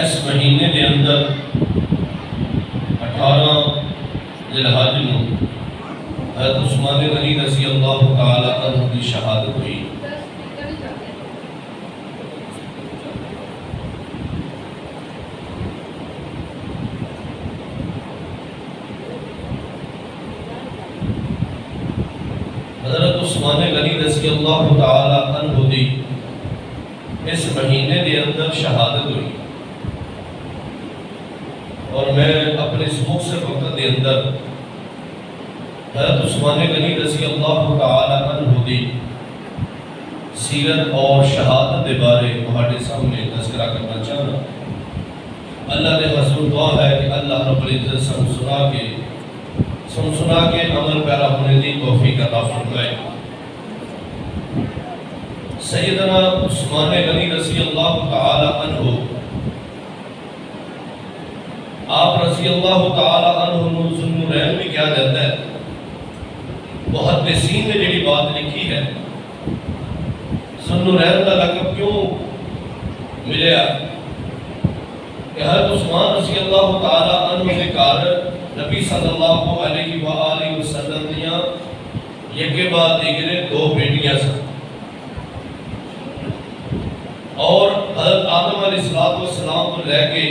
اس مہینے کے اندر 18 ذی الحج میں حضرت عثمان غنی رضی اللہ تعالی عنہ کی شہادت ہوئی۔ حضرت عثمان غنی رضی اللہ تعالی عنہ دی اس مہینے کے اندر شہادت ہوئی، اور میں اپنے اس مختصر وقت کے اندر حضرت عثمان غنی رضی اللہ تعالی عنہ دی سیرت اور شہادت کے بارے تہاڈے سامنے تذکرہ کرنا چاہنا۔ اللہ نے حضور دعا ہے کہ اللہ رب العزت سنا کے عمل پیرا ہونے کی توفیق عطا فرمائے۔ سیدنا عثمان غنی رضی اللہ تعالی عنہ، آپ رضی اللہ تعالی عنہ ذو النورین بھی کیا جاتا ہے۔ محدثین نے جڑی بات لکھی ہے، ذو النورین کا لقب کیوں ملیا کہ حضرت عثمان رضی اللہ تعالی عنہ کے گھر نبی صلی اللہ علیہ وآلہ وسلم دیاں یکے بعد دیگرے 2 بیٹیاں سن، اور حضرت آدم علیہ السلام کو لے کے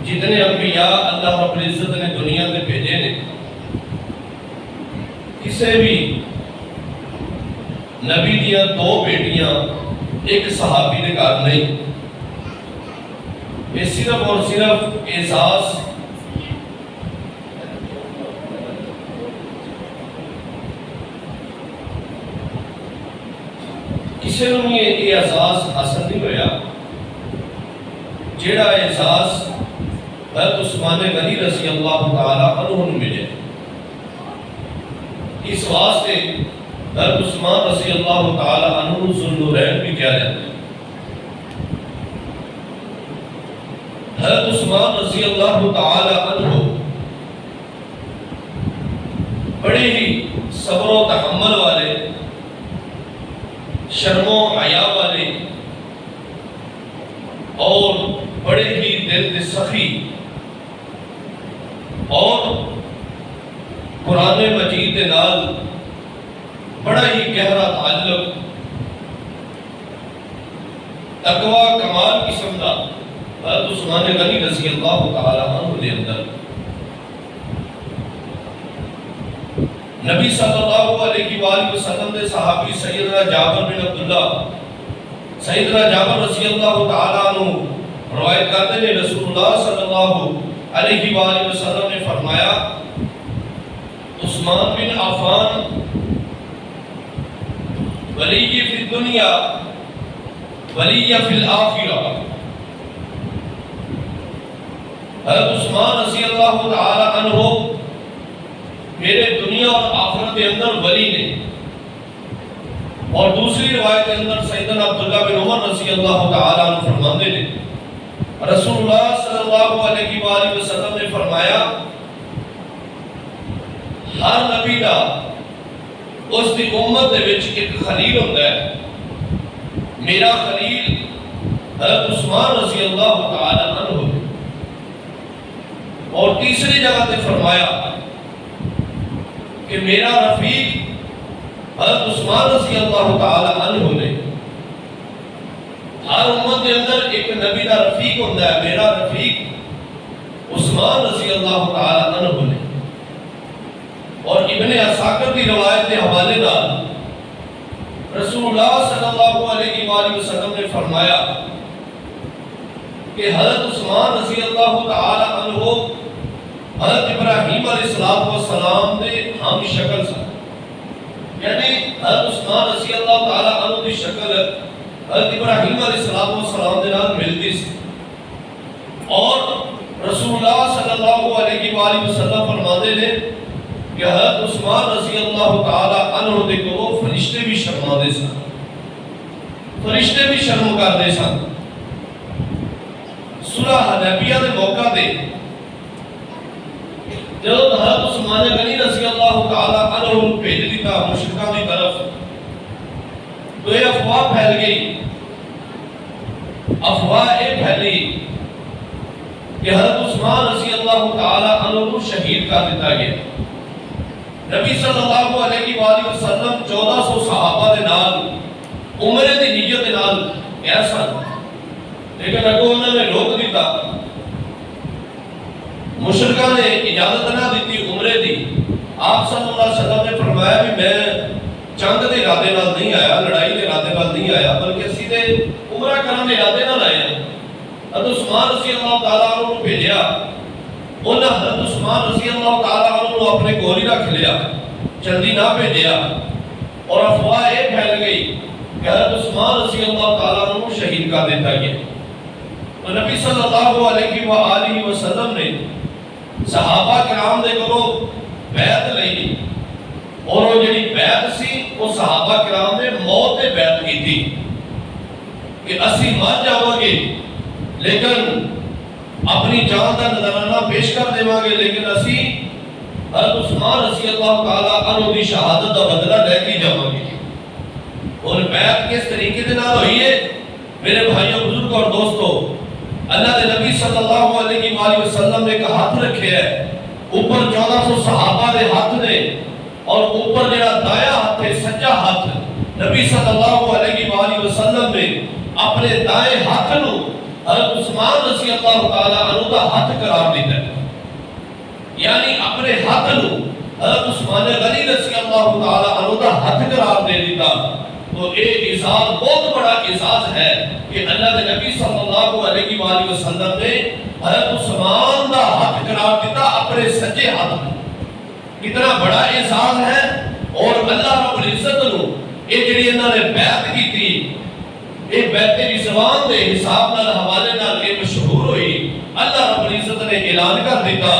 جتنے انبیاء اللہ رب العزت نے دنیا میں بھیجے نے، کسے بھی نبی دیا 2 بیٹیاں ایک صحابی نے گھر نہیں۔ یہ صرف اور صرف اعزاز کسی نے یہ اعزاز حاصل نہیں ہویا جیڑا اعزاز حضرت عثمان غنی رضی اللہ تعالی عنہ نے ملے۔ اس واسطے حضرت عثمان رضی اللہ تعالی عنہ ذو النورین بھی کیا جاتے ہیں۔ حضرت عثمان رضی اللہ تعالی عنہ بڑے ہی صبر و تحمل والے، شرم و حیا والے، اور بڑے ہی دل کے سخی، اور قرآن مجید کے نال بڑا ہی گہرا تعلق، تقوی کمال قسم کا حضرت عثمان غنی رضی اللہ تعالی عنہ کے اندر۔ نبی صلی اللہ علیہ وآلہ وسلم دے صحابی سیدنا جابر بن عبداللہ، سیدنا جابر رضی اللہ تعالی عنہ روایت کرتے ہیں، رسول اللہ صلی اللہ علیہ وآلہ وسلم نے فرمایا، عثمان بن عفان ولی فی الدنیا ولی فی الآخرہ۔ حضرت عثمان رضی اللہ تعالی عنہ میرے دنیا اور آخرت کے اندر ولی نے۔ اور دوسری روایت کے اندر سیدنا عبداللہ بن عمر رضی اللہ تعالی عنہ فرماندے نے، رسول اللہ صلی اللہ علیہ وآلہ وسلم نے فرمایا، ہر نبی دا اس دی امت دے وچ ایک خلیل ہوتا ہے، میرا خلیل حضرت عثمان رضی اللہ تعالی عنہ ہے۔ اور تیسری جگہ تے فرمایا کہ میرا رفیق حضرت عثمان رضی اللہ تعالی عنہ نے۔ ہر امت کے اندر ایک نبی دا رفیق ہوتا ہے، میرا رفیق عثمان رضی اللہ تعالی عنہ نے۔ اور ابن عساکر کی روایت کے حوالے دار رسول اللہ صلی اللہ علیہ وآلہ وسلم نے فرمایا کہ حضرت عثمان رضی اللہ تعالی عنہ حضرت ابراہیم علیہ السلام نے ہم شکل سن، یعنی حضرت عثمان رضی اللہ تعالی عنہ کی شکل حضرت ابراہیم علیہ السلام کے نال ملتی سی۔ اور رسول اللہ صلی اللہ علیہ وآلہ وسلم فرماتے ہیں کہ حضرت عثمان رضی اللہ تعالی عنہ دے کو فرشتے بھی شرماندے سن، فرشتے بھی شرم کردے سن۔ صلح حدیبیہ دے موقع تے جب حضرت عثمان غنی رضی اللہ تعالی عنہ بھیج دیتا مشرکان کی طرف، تو یہ افواہ پھیل گئی افواہ پھیلی کہ حضرت عثمان رضی اللہ تعالی عنہ کو شہید کر دیتا گیا. نبی صلی اللہ علیہ وآلہ وسلم 1400 صحابہ دے نال عمرے دی نیت دے نال گئے سن، لیکن اگوں انہوں نے روک دیتا. مشرکاں نے اجازت نہ دیتی عمرے دی. آپ صلی اللہ علیہ وسلم نے فرمایا بھی میں چند دے ارادے نال نہیں آیا، لڑائی دے ارادے نال نہیں آیا، بلکہ سیدھے عمرہ کرنے دے ارادے نال آیا. حضرت عثمان رضی اللہ تعالیٰ عنہ کو بھیجیا. انہاں حضرت عثمان رضی اللہ تعالیٰ عنہ کو اپنے کول ہی رکھ لیا، جلدی نہ بھیجیا. اور افواہ یہ پھیل گئی کہ حضرت عثمان رضی اللہ تعالیٰ عنہ کو شہید کر دیتا گیا. تو نبی صلی اللہ علیہ وآلہ وسلم نے صحابہ کرام دے کو بیعت لئی، اور وہ جڑی بیعت سی وہ صحابہ کرام نے موت تے بیعت کی تھی کہ اسی مر جاواں گے لیکن اپنی جان کا نذرانہ پیش کر دیواں گے، لیکن اسی حضرت عثمان رضی اللہ تعالیٰ عنہ دی شہادت کا بدلہ لے کے جاواں گے. اور بیعت کس طریقے دے نال ہوئی ہے میرے بھائیوں بزرگ اور دوستو؟ اللہ دے نبی صلی اللہ علیہ وآلہ وسلم نے ایک ہاتھ رکھے ہے، اوپر 1400 صحابہ دے ہاتھ نے، اور اوپر جڑا دایاں ہاتھ ہے سجا ہاتھ، نبی صلی اللہ علیہ وآلہ وسلم نے اپنے دائیں ہاتھ نو حضرت عثمان رضی اللہ تعالیٰ عنہ دا ہاتھ قرار دیتا ہے. یعنی اپنے ہاتھ نو حضرت عثمان غنی رضی اللہ تعالیٰ عنہ دا ہاتھ قرار دے دیتا. تو ایک اعزاز، بہت بڑا اعزاز ہے کہ اللہ کے نبی صلی اللہ علیہ وآلہ وسلم نے حضرت عثمان دا ہاتھ قرار دیتا اپنے سجے ہاتھ میں. کتنا بڑا اعزاز ہے. اور اللہ رب العزت نو یہ جڑی انہوں نے بیعت کی تھی، یہ بیعت رضوان دے حساب نال حوالے نال یہ مشہور ہوئی. اللہ رب العزت نے اعلان کر دیتا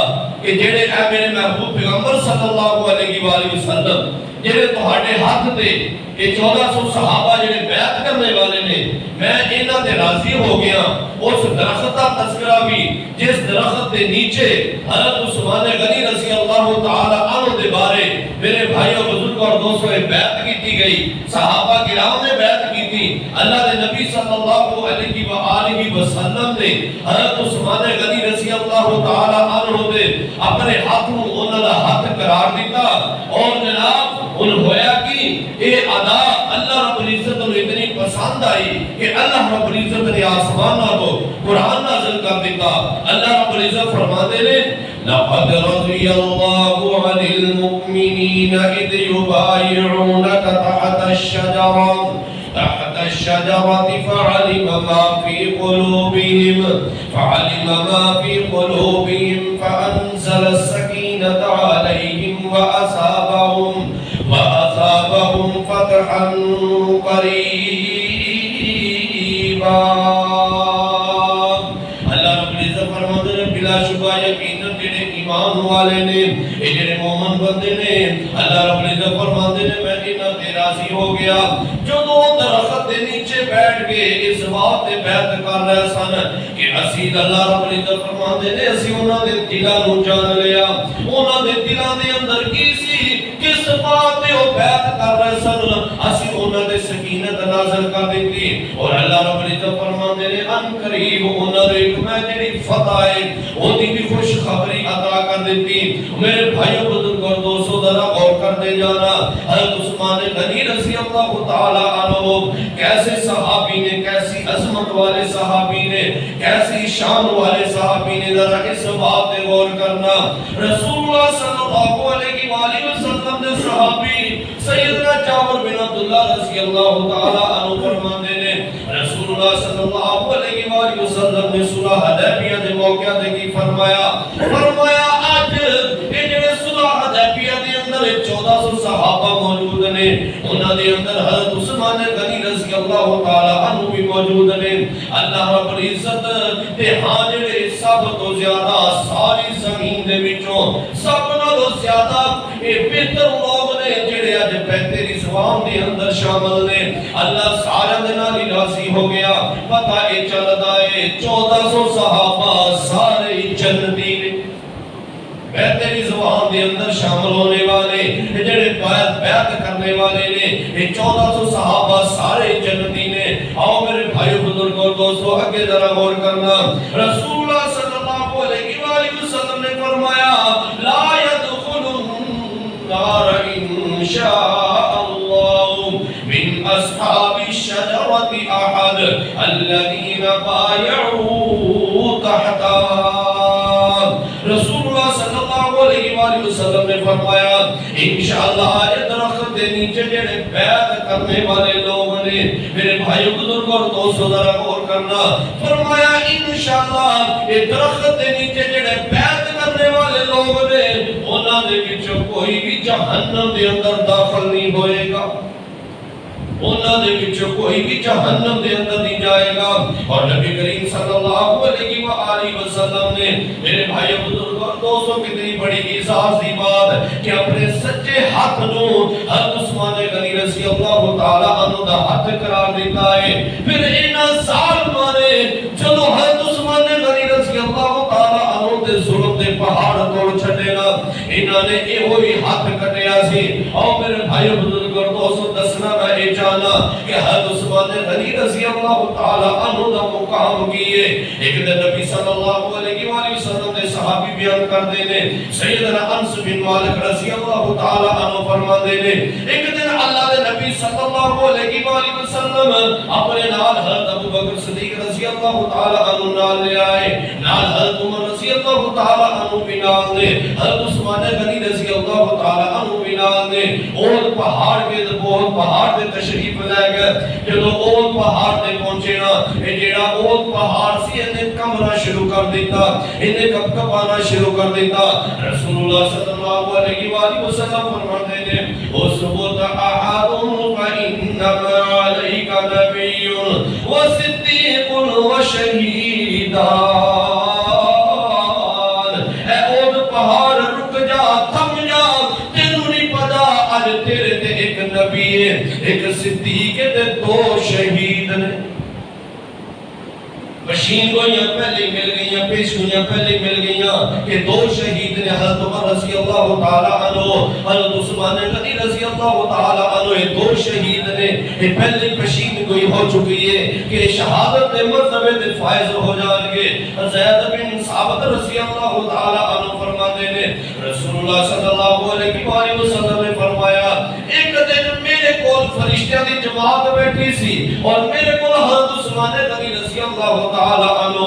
کہ جڑے اے میرے محبوب پیغمبر صلی اللہ علیہ وآلہ وسلم جڑے تہاڈے ہاتھ تے یہ 1400 صحابہ جڑے بیعت کرنے والے نے، میں انہاں تے راضی ہو گیا. اس درخت کا تذکرہ بھی جس درخت کے نیچے حضرت عثمان غنی رضی اللہ تعالی عنہ دے بارے میرے بھائیوں بزرگ اور دوستوں بیعت کی گئی، صحابہ کرام نے بیعت کی تھی. اللہ دے نبی صلی اللہ علیہ وآلہ وسلم نے حضرت عثمان غنی رضی اللہ تعالی عنہ دے اپنے ہاتھ نو انہاں دا ہاتھ قرار دیتا. اور جناب ان ہویا کہ یہ ادا اللہ رب العزت نے اتنی پسند آئی کہ اللہ رب العزت نے آسمان کو قرآن نازل کر دیتا. اللہ رب العزت فرماتے ہیں لَقَدْ رَضِيَ اللَّهُ عَنِ الْمُؤْمِنِينَ إِذْ يُبَايِعُونَكَ تحت الشجرة فعلم ما في قلوبهم فأنزل السكينة عليهم وأصابهم فتحا قريبا. اللہ رب العزت فرماتے ہیں بلا شبہ یقیناً جڑے ایمان والے نے، یہ جڑے مومن بندے نے، اللہ رب العزت فرماتے ہیں میں انہاں تے راضی ہو گیا جو دو درخت دے نیچے بیٹھ کے اس بات تے بیعت کر رہے سن کہ اسی اللہ رب العزت فرماتے ہیں اسی انہاں دے دلاں نوں جان لیا. انہاں دے دلاں دے اندر کی سی، کس بات تے او بیعت کر رہے سن، اسی انہاں دے سکینت نازل کر دیتی. اور اللہ رب العزت فرماتے ہیں ان قریب انہاں دے میں جڑی فتح ہے وہ دی بھی خوشخبری عطا کر دیتی. میرے بھائیوں بزرگ اور دوستو ذرا غور کرتے جانا، حضرت عثمان غنی رضی اللہ تعالی عنہ کیسے صحابی نے، کیسی عظمت والے صحابی نے، کیسی شان والے صحابی نے. ذرا اس بات پہ غور کرنا. رسول اللہ صلی اللہ علیہ وآلہ وسلم نے صحابی سیدنا جابر بن عبداللہ رضی اللہ تعالی عنہ فرماتے ہیں رسول اللہ صلی اللہ علیہ وآلہ وسلم نے صلح حدیبیہ دے موقع تے کی فرمایا آج یہ جڑے صلح حدیبیہ دے اندر 1400 صحابہ موجود نے، انہاں دے اندر حضرت عثمان غنی رضی اللہ تعالی عنہ بھی موجود نے. اللہ رب العزت تے ہاں جڑے سب تو زیادہ ساری زمین دے وچوں سب نالوں زیادہ بہتر لوگ نے جڑے اج بہتری زبان دے اندر شامل نے. اللہ سارے دے نال ہی راضی ہو گیا. پتہ اے چلدا اے 1400 صحابہ سارے جنتی نے، بہتری زبان دے اندر شامل ہونے والے جڑے بیعت کرنے والے نے، یہ 1400 صحابہ سارے جنتی نے. آؤ میرے بھائیو بزرگوں اور دوستو اگے ذرا غور کرنا، رسول اللہ صلی اللہ علیہ وآلہ وسلم نے فرمایا لا يدخل النار انشاء اللہ من اصحاب الشجرة احد الذين بايعوا تحتها۔ رسول اللہ صلی اللہ علیہ وآلہ وسلم نے فرمایا انشاءاللہ یہ درخت کے نیچے جڑے بیعت کرنے والے لوگ نے، میرے بھائی بزرگ اور دوستو ذرا غور کرنا، فرمایا انشاءاللہ یہ درخت کے نیچے جڑے بیعت کرنے والے لوگ نے انہاں دے وچوں کوئی بھی جہنم دے اندر داخل نہیں ہوئے گا، انہاں دے وچوں کوئی بھی جہنم دے اندر نہیں جائے گا۔ اور نبی کریم صلی اللہ علیہ وآلہ وسلم نے میرے بھائی بزرگ اور دوستوں کتنی بڑی اعزاز دی بات کہ اپنے سچے ہاتھ نو حضرت عثمان غنی رضی اللہ تعالی عنہ دا ہاتھ قرار دیتا ہے۔ پھر انہاں ظالماں نے جدو حضرت عثمان غنی رضی اللہ تعالی عنہ دے ظلم دے پہاڑ توڑ چھڈے نا، انہاں نے ایہو ہی ہاتھ کٹیا سی۔ اور میرے بھائی بزرگ اور دوستوں دسنا میں اے جانا کہ حضرت عثمان غنی رضی اللہ تعالی عنہ دا مقام کیے۔ ایک دن نبی صلی اللہ علیہ وآلہ وسلم نے صحابی بیان کر دینے، سیدنا انس بن مالک رضی اللہ تعالی عنہ فرما دینے، ایک دن اللہ دے نبی صلی اللہ علیہ وآلہ وسلم اپنے نال حضرت ابو بکر صدیق رضی اللہ تعالی عنہ نال لے آئے، نال حضرت عمر رضی اللہ تعالی عنہ بھی نال نے، حضرت عثمان غنی رضی اللہ تعالی عنہ بھی نال نے۔ اور پہاڑ کے بہت پہاڑ دے تشریف لے گئے، جدو اول پہاڑ تے پہنچے نا، اے جیڑا اول پہاڑ سی انہیں کمنا شروع کر دیتا، انہیں کب کبانا شروع کر دیتا۔ رسول اللہ صلی اللہ علیہ وآلہ وسلم فرماتے ہیں اثبت احد فانما علیک نبی وصدیق وشہیدان۔ اے اول پہاڑ رک جا، تھم جا، تینوں نہیں پتا آج تیرے تے ایک نبی ہے، ایک صدیق تے دو شہید نے۔ مشین گوئیاں پہلے مل گئیاں، پیش گوئیاں پہلے مل گئیاں کہ دو شہید نے، حضرت عمر رضی اللہ تعالی عنہ، حضرت عثمان غنی رضی اللہ تعالی عنہ، یہ دو شہید نے۔ یہ پہلے مشین گوئی ہو چکی ہے کہ شہادت دے مرتبے دے فائز ہو جان گے۔ زید بن ثابت رضی اللہ تعالی عنہ فرماتے ہیں رسول اللہ صلی اللہ علیہ وآلہ وسلم نے فرمایا ایک دن میرے کول فرشتیاں دی جماعت بیٹھی سی اور میرے کول حضرت عثمان غنی رضی اللہ تعالی عنہ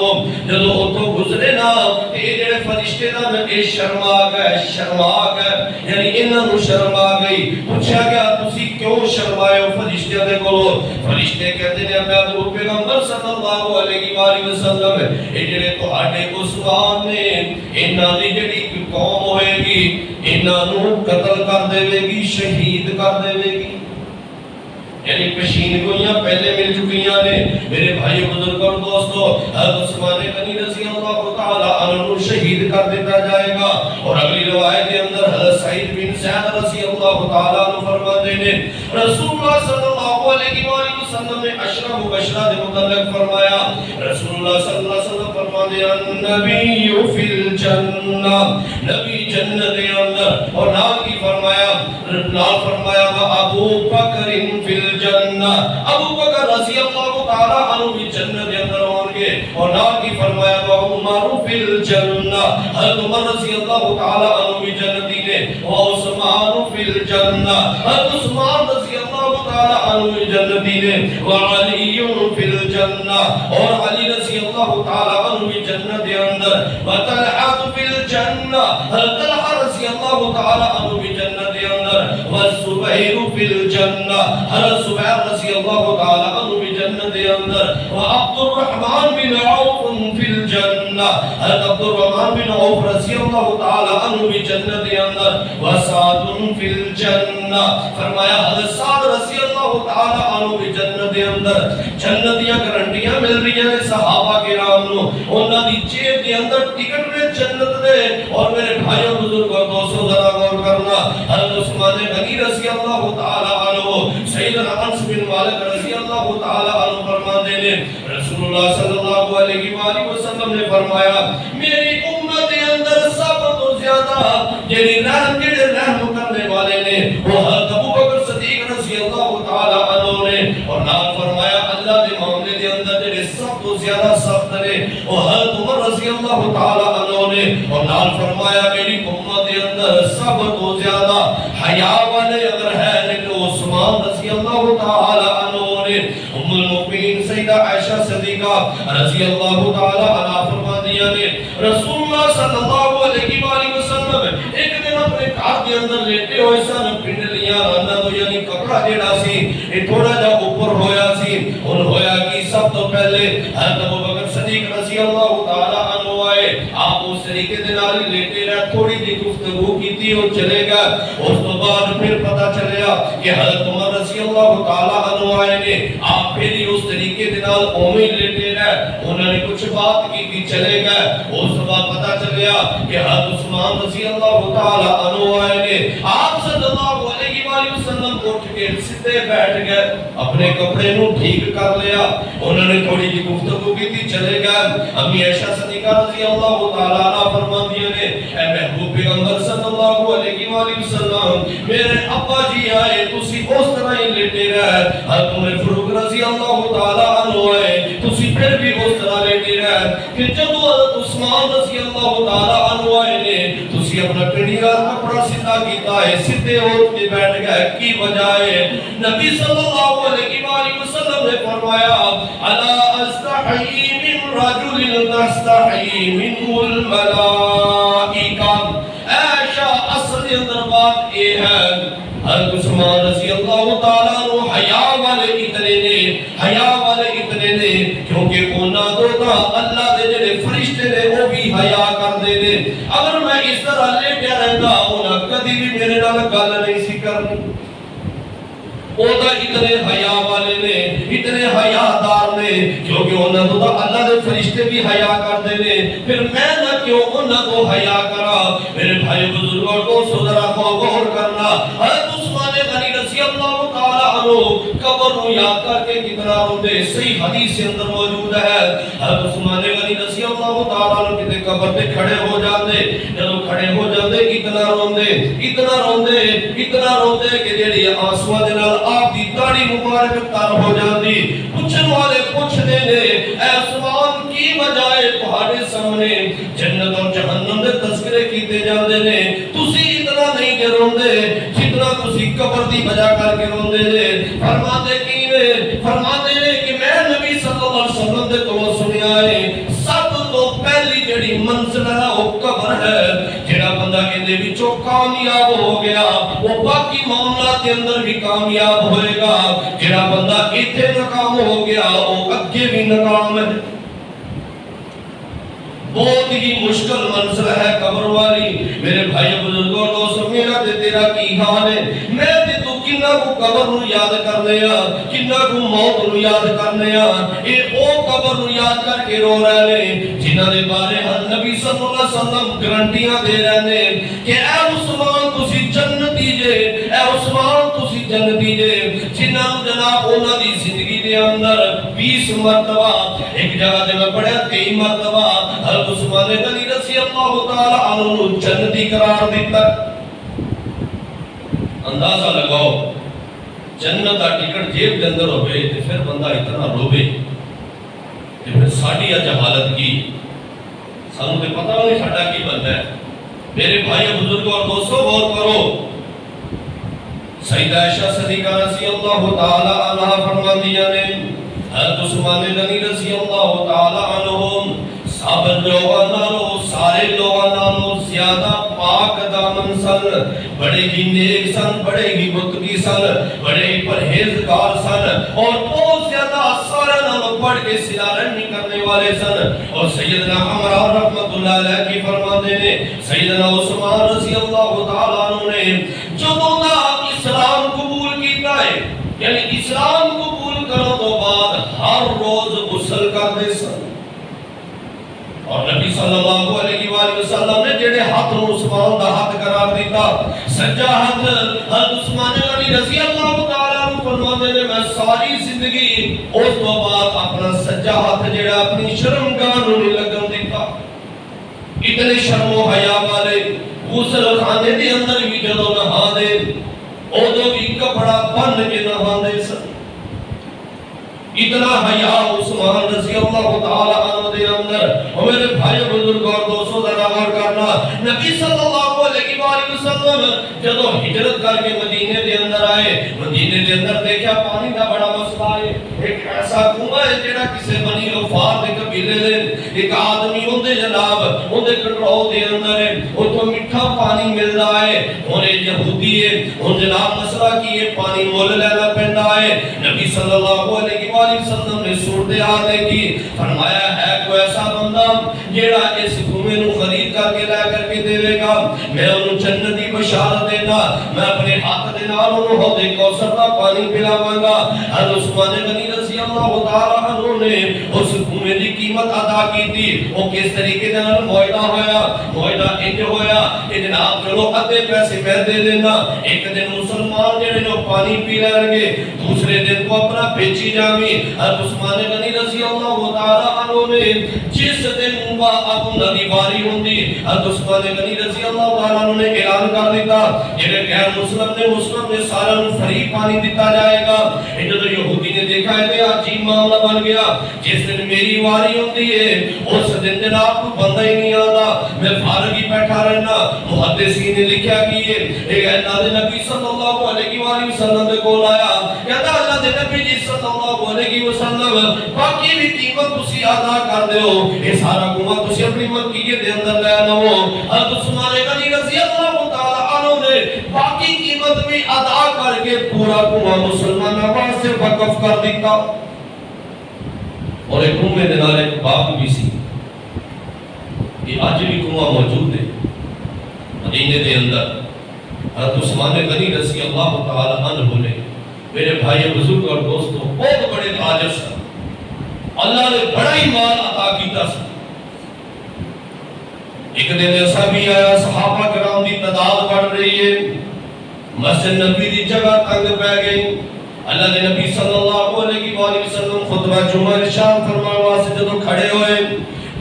جدو اتو گزرے نا، یہ جڑے فرشتے نا اے شرما گئے، یعنی انہاں نوں شرم آ گئی۔ پوچھا گیا تسی کیوں شرمائے ہو فرشتیاں دے کولو؟ فرشتے کہتے ہیں میں حضور پیغمبر صلی اللہ علیہ وآلہ وسلم اے جڑے تہاڈے عثمان نے انہاں دی جڑی قوم ہوئے گی انہاں نوں قتل کر دے گی، شہید کر دے گی۔ یعنی پشین گوئیاں پہلے مل چکیاں نے۔ میرے بھائی بزرگ اور دوستو حضرت عثمان غنی رضی اللہ تعالی عنہ شہید کر دیتا جائے گا۔ اور اگلی روایت کے اندر حضرت سعید بن زید رضی اللہ تعالی عنہ فرماتے ہیں رسول اللہ صلی اللہ علیہ وآلہ وسلم نے اشرف مبشرہ دے متعلق فرمایا، رسول اللہ صلی اللہ علیہ وسلم فرماتے ہیں النبی فی الجنہ، نبی جنت کے اندر۔ اور نام کی فرمایا ابو بکر فی الجنہ، ابو بکر رضی اللہ تعالی عنہ بھی جنت کے اندر ہوں گے۔ اور نام کی فرمایا عمر فی الجنہ، حضرت عمر رضی اللہ تعالی عنہ بھی جنتی نے۔ عثمان فی الجنہ، حضرت عثمان رضی اللہ تعالی عنہ بھی جنتی نے۔ وعلی فی الجنہ، اور علی رضی اللہ تعالی عنہ بھی جنت کے اندر۔ وطلحہ فی الجنہ، حضرت طلحہ رضی اللہ تعالی عنہ بھی جنت کے اندر۔ والزبیر فی الجنہ، حضرت زبیر رضی اللہ تعالی عنہ بھی جنت کے اندر۔ وعبد الرحمن بن عوف فی الجنہ، حضرت عبد الرحمن بن عوف رضی اللہ تعالی عنہ بھی جنت کے اندر۔ وسعد فی الجنہ، فرمایا حضرت سعد رضی اللہ تعالی عنہ بھی جنت کے اندر۔ جنتیاں گارنٹیاں مل رہی ہیں صحابہ کرام نو، انہاں دی جیب دے اندر ٹکٹ نے جنت دے۔ اور میرے بھائیوں بزرگوں اور دوستوں ذرا غور کرنا، حضرت عثمان غنی رضی اللہ تعالی عنہ، سیدنا انس بن مالک رضی اللہ تعالی عنہ فرماتے ہیں رسول اللہ صلی اللہ علیہ وآلہ وسلم نے فرمایا میری امت کے اندر سب تو زیادہ جڑے رحم کرنے والے نے وہ حضرت ابو بکر صدیق رضی اللہ تعالی عنہ نے۔ اور نام فرمایا اللہ دے معاملے دے اندر جڑے سب زیادہ سخت نے اور حضرت عمر رضی اللہ تعالی عنہ نے اور نال فرمایا میری امت کے اندر سب تو زیادہ حیا والے اگر ہے تو عثمان رضی اللہ تعالی عنہ نے ام المؤمنین سیدہ عائشہ صدیقہ رضی اللہ تعالی عنہا فرمایا نے رسول اللہ صلی اللہ علیہ وآلہ وسلم ایک دن اپنے گھر کے اندر لیٹے ہوئے سن پنڈلیاں رانا تو یعنی کپڑا جڑا سی یہ تھوڑا جا اوپر ہویا سی اور ہویا کہ سب تو پہلے حضرت ابوبکر صدیق رضی اللہ تعالی عنہ آئے آپ اس طریقے دے نال لیٹے رہے تھوڑی جی گفتگو کیتی اور چلے گا اس تو بعد پھر پتہ چلیا کہ حضرت عمر رضی اللہ تعالی عنہ آئے نے آپ پھر ہی اس طریقے دے نال اوویں لیٹے رہے انہوں نے کچھ بات کی چلے گئے اس تو بعد پتہ چلیا کہ حضرت عثمان رضی اللہ تعالی عنہ آئے نے آپ صلی اللہ علیہ وآلہ وسلم اٹھ کے سیدھے بیٹھ گئے اپنے کپڑے نو ٹھیک کر لیا انہوں نے تھوڑی جی گفتگو کی تھی چلے گئے امی عائشہ صدیقہ رضی اللہ تعالی عنہ فرماتی نے اے محبوب پیغمبر صلی اللہ علیہ وآلہ وسلم میرے ابا جی آئے تسی اس طرح ہی لیٹے رہے حضرت عمر فاروق رضی اللہ تعالی عنہ آئے تسی پھر بھی اس طرح لیٹے رہے کہ جب حضرت عثمان رضی اللہ تعالی عنہ آئے نے تسی اپنا پنڈیا کپڑا سیدھا کیتا ہے سیدھے اٹھ کے بیٹھ گئے کی وجہ ہے نبی صلی اللہ علیہ وآلہ وسلم نے فرمایا الا استحی من رجل تستحی منه الملائکہ عائشہ اصل اندر بات یہ ہے حضرت عثمان رضی اللہ تعالیٰ عنہ حیا والے اتنے نے کیونکہ اونا دوتا اللہ دے جڑے فرشتے نے وہ بھی حیا کر دے نے اگر میں اس طرح لیٹیا رہتا اونا کدی بھی میرے نال گل نہیں سی کرنی اودا اتنے حیا والے نے اتنے حیادار نے کیونکہ انہاں تو اللہ دے فرشتے بھی حیا کرتے نے پھر میں نہ کیوں انہاں کو حیا کرا میرے بھائی بزرگوں کو ذرا غور کرنا حضرت عثمان غنی رضی اللہ تعالی عنہ قبر کو یاد کر کے کتنا روندے صحیح حدیث کے اندر موجود ہے حضرت عثمان غنی رضی اللہ تعالی عنہ کتے قبر پہ کھڑے ہو جاتے جب کھڑے ہو جاتے اتنا روندے کہ جڑی آنسواں دے نال آپ دی داڑھی مبارک تر ہو جاتی پوچھن والے پوچھتے نے اے عثمان کی وجہ ہے تہاڈے سامنے جنت اور جہنم دے تذکرے کیتے جاندے نے تسی اتنا نہیں کہ روندے جتنا تسی قبر دی وجہ کر کے روندے نے فرماتے نے کہ میں نبی صلی اللہ علیہ وسلم دے تو سنیا ہے سب تو پہلی جڑی منزل ہے وہ قبر ہے جڑا بندہ اندے وچوں کامیاب ہو گیا وہ باقی معاملات کے اندر بھی کامیاب ہوئے گا جڑا بندہ ایتھے ناکام ہو گیا وہ اگے بھی ناکام ہے بہت ہی مشکل منزل ہے قبر والی میرے بھائی بزرگوں دوستو میرا تے تیرا کی حال ہے میں تے تو کنا کو قبر نو یاد کرنے کنا کو موت نو یاد کرنے اے او قبر نو یاد کر کے رو رہے ہیں جنہاں دے بارے نبی صلی اللہ علیہ وسلم گارنٹیاں دے رہے ہیں کہ اے عثمان تسی جنتی جے اے عثمان تسی جنتی جے جنہاں جناب انہاں دی زندگی دے اندر 20 مرتبہ ایک جگہ تے میں پڑھیا 23 مرتبہ حضرت عثمان غنی رضی اللہ تعالی عنہ جنتی قرار دیتا اندازہ لگاؤ جنت کا ٹکٹ جیب کے اندر ہوئے تو پھر بندہ اتنا روے کہ پھر ساڑی اج حالت کی سانو تے پتہ نہیں ساڈا کی بننا ہے میرے بھائی بزرگوں اور دوستوں غور کرو سیدہ عائشہ صدیقہ رضی اللہ تعالی عنہا فرماندیاں نے حضرت عثمان غنی رضی اللہ تعالی عنہ صابر لوگاں نالوں سارے لوگاں نالوں زیادہ پاک دامن سن بڑے ہی نیک سن بڑے ہی متقی سن بڑے ہی پرہیزگار سن اور بہت زیادہ سارے نالوں پڑھ کے صلہ رحمی کرنے والے سن اور سیدنا عمر رحمت اللہ علیہ کی فرماتے نے سیدنا عثمان رضی اللہ تعالیٰ عنہ نے جو بندہ اسلام قبول کیتا ہے یعنی اسلام قبول کرنے تو بعد ہر روز غسل کرتے سن اور نبی صلی اللہ علیہ وآلہ وسلم نے جڑے ہاتھ نو عثمان دا ہاتھ قرار دیتا سجا ہاتھ حضرت عثمان غنی رضی اللہ تعالی عنہ فرماتے نے میں ساری زندگی اس تو بعد اپنا سجا ہاتھ جڑا اپنی شرمگاہ نو نہیں لگن دیتا اتنے شرم و حیا والے غسل خانے دے اندر بھی جدوں نہا دے اودوں بھی کپڑا بن کے نہا دے سن اتنا حیا عثمان رضی اللہ تعالی عنہ دے اندر. اور میرے بھائی بزرگ اور دوستوں ذرا غور کرنا, نبی صلی اللہ علیہ وآلہ وسلم جب ہجرت کر کے مدینے دے اندر آئے, مدینے دے اندر دیکھا پانی دا بڑا مسئلہ ہے. ایک ایسا کنواں ہے جڑا کسے بنی غفار دے قبیلے دے ایک آدمی ہوندے جناب ہوندے کنٹرول دے اندر ہے, اوتھوں میٹھا پانی ملدا ہے. اور یہودی ہے, اور جناب مسئلہ کی ہے پانی مول لینا پیندا ہے. نبی صلی اللہ علیہ وآلہ وسلم نے صورتحال دیکھی, فرمایا ہے کوئی ایسا بندہ جیڑا اس کنویں نو خرید کر کے لے کر کے دے گا, میں انہوں جنت دی بشارت دینا, میں اپنے ہاتھ دے نال انہوں حوض کوثر دا پانی پلاواں گا. حضرت عثمان غنی رضی اللہ تعالی عنہ نے اس کنویں دی قیمت ادا کی تھی. وہ کس طریقے دے نال معاہدہ ہویا, معاہدہ انج ہویا کہ جناب چلو ادھے پیسے میں دے دینا, ایک دن مسلمان جڑے جو پانی پی لین گے دوسرے دن کو اپنا بیچی جاویں. حضرت عثمان غنی رضی اللہ تعالی عنہ نے جس دن اپنا دی باری ہوندی, حضرت عثمان غنی رضی اللہ تعالی عنہ نے اعلان کر دیتا جڑے غیر مسلم نے سارا نو فری پانی دیتا جائے گا. جب یہودی نے دیکھا ہے کہ عجیب معاملہ بن گیا, جس دن میری واری ہوندی ہے اس دن جناب کو بندہ ہی نہیں آتا, میں فارغ ہی بیٹھا رہنا. محدثین نے لکھا کہ ایک اللہ دے نبی صلی اللہ علیہ وآلہ وسلم دے کول آیا, کہتا اللہ دے نبی جی صلی اللہ علیہ وسلم باقی بھی قیمت تسی ادا کر دیو, یہ سارا کنواں تسی اپنی ملکیت دے اندر لے لو. حضرت عثمان غنی رضی اللہ تعالی عنہ نے باقی قیمت بھی ادا کر کے پورا کنواں مسلمانوں واسطے وقف کر دیتا. اور ایک کنویں دے نال ایک باغ بھی سی, یہ اج بھی کنواں موجود ہے مدینے دے اندر. حضرت عثمان غنی رضی اللہ تعالی عنہ نے, میرے بھائی بزرگ اور دوستوں, بہت بڑے تاجر سن, اللہ نے بڑا ہی مال عطا کیتا سن. ایک دن ایسا بھی آیا صحابہ کرام دی تعداد بڑھ رہی ہے, مسجد نبی دی جگہ تنگ پہ گئی. اللہ نے نبی صلی اللہ علیہ وآلہ وسلم خطبہ جمعہ ارشاد فرمایا واسطے جدوں کھڑے ہوئے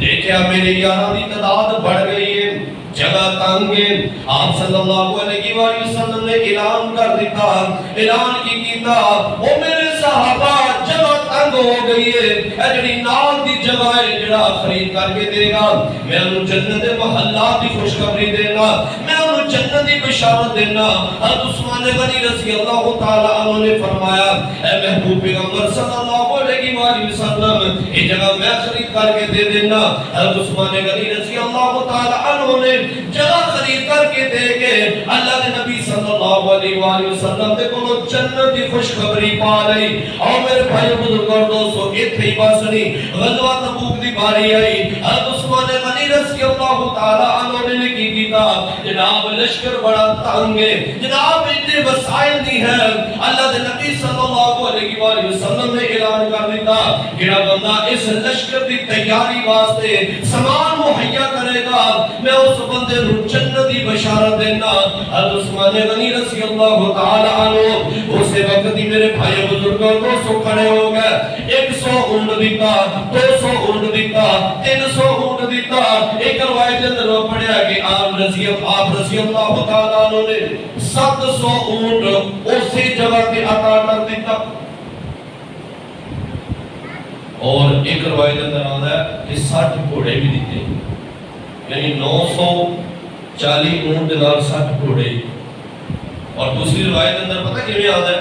دیکھا میرے یاراں دی تعداد بڑھ گئی ہے, جگہ تنگ ہے. آپ صلی اللہ علیہ وآلہ وسلم نے اعلان کر دیتا, اعلان کی کیتا او میرے صحابہ جگہ تنگ ہو گئی ہے, اے جڑی نال دی جگہ ہے جڑا خرید کر کے دے گا میں انہوں جنت دے محلات دی خوشخبری دینا, میں انہوں جنت دی بشارت دینا. حضرت عثمان غنی رضی اللہ تعالی عنہ نے فرمایا اے محبوب پیغمبر صلی اللہ علیہ وآلہ وسلم یہ جگہ میں خرید کر کے دے دینا. حضرت عثمان غنی رضی اللہ تعالی عنہ نے جگہ خرید کر کے دے کے اللہ نے نبی صلی اللہ علیہ وآلہ وسلم دے کو جنت دی خوشخبری پا لئی. اور میرے بھائی بزرگ اور دوستو ایتھے ہی بس نہیں, غزوہ تبوک دی باری آئی. حضرت عثمان غنی رضی اللہ تعالی عنہ نے کی کیتا, جناب لشکر بڑا تنگ ہے, جناب اتنے وسائل نہیں ہے. اللہ دے نبی صلی اللہ علیہ وآلہ وسلم نے اعلان کر دیتا جڑا بندہ اس لشکر دی تیاری واسطے سامان مہیا کرے گا میں اس بندے نو جنت دی بشارت دینا. حضرت عثمان غنی رضی اللہ تعالی عنہ اسی وقت ہی میرے بھائی بزرگوں دوستوں کھڑے ہو گئے, 100 اونٹ دیتا, 200 اونٹ دیتا, 300 اونٹ دیتا. ایک روایت اندر پڑھیا کہ آپ رضی اللہ تعالی عنہ نے 700 اونٹ اسی جگہ تے عطا کر دیتا. اور ایک روایت اندر آتا ہے کہ 60 گھوڑے بھی دیتے, یعنی 940 اونٹ دے نال 60 گھوڑے. اور دوسری روایت اندر پتہ کیویں آتا ہے,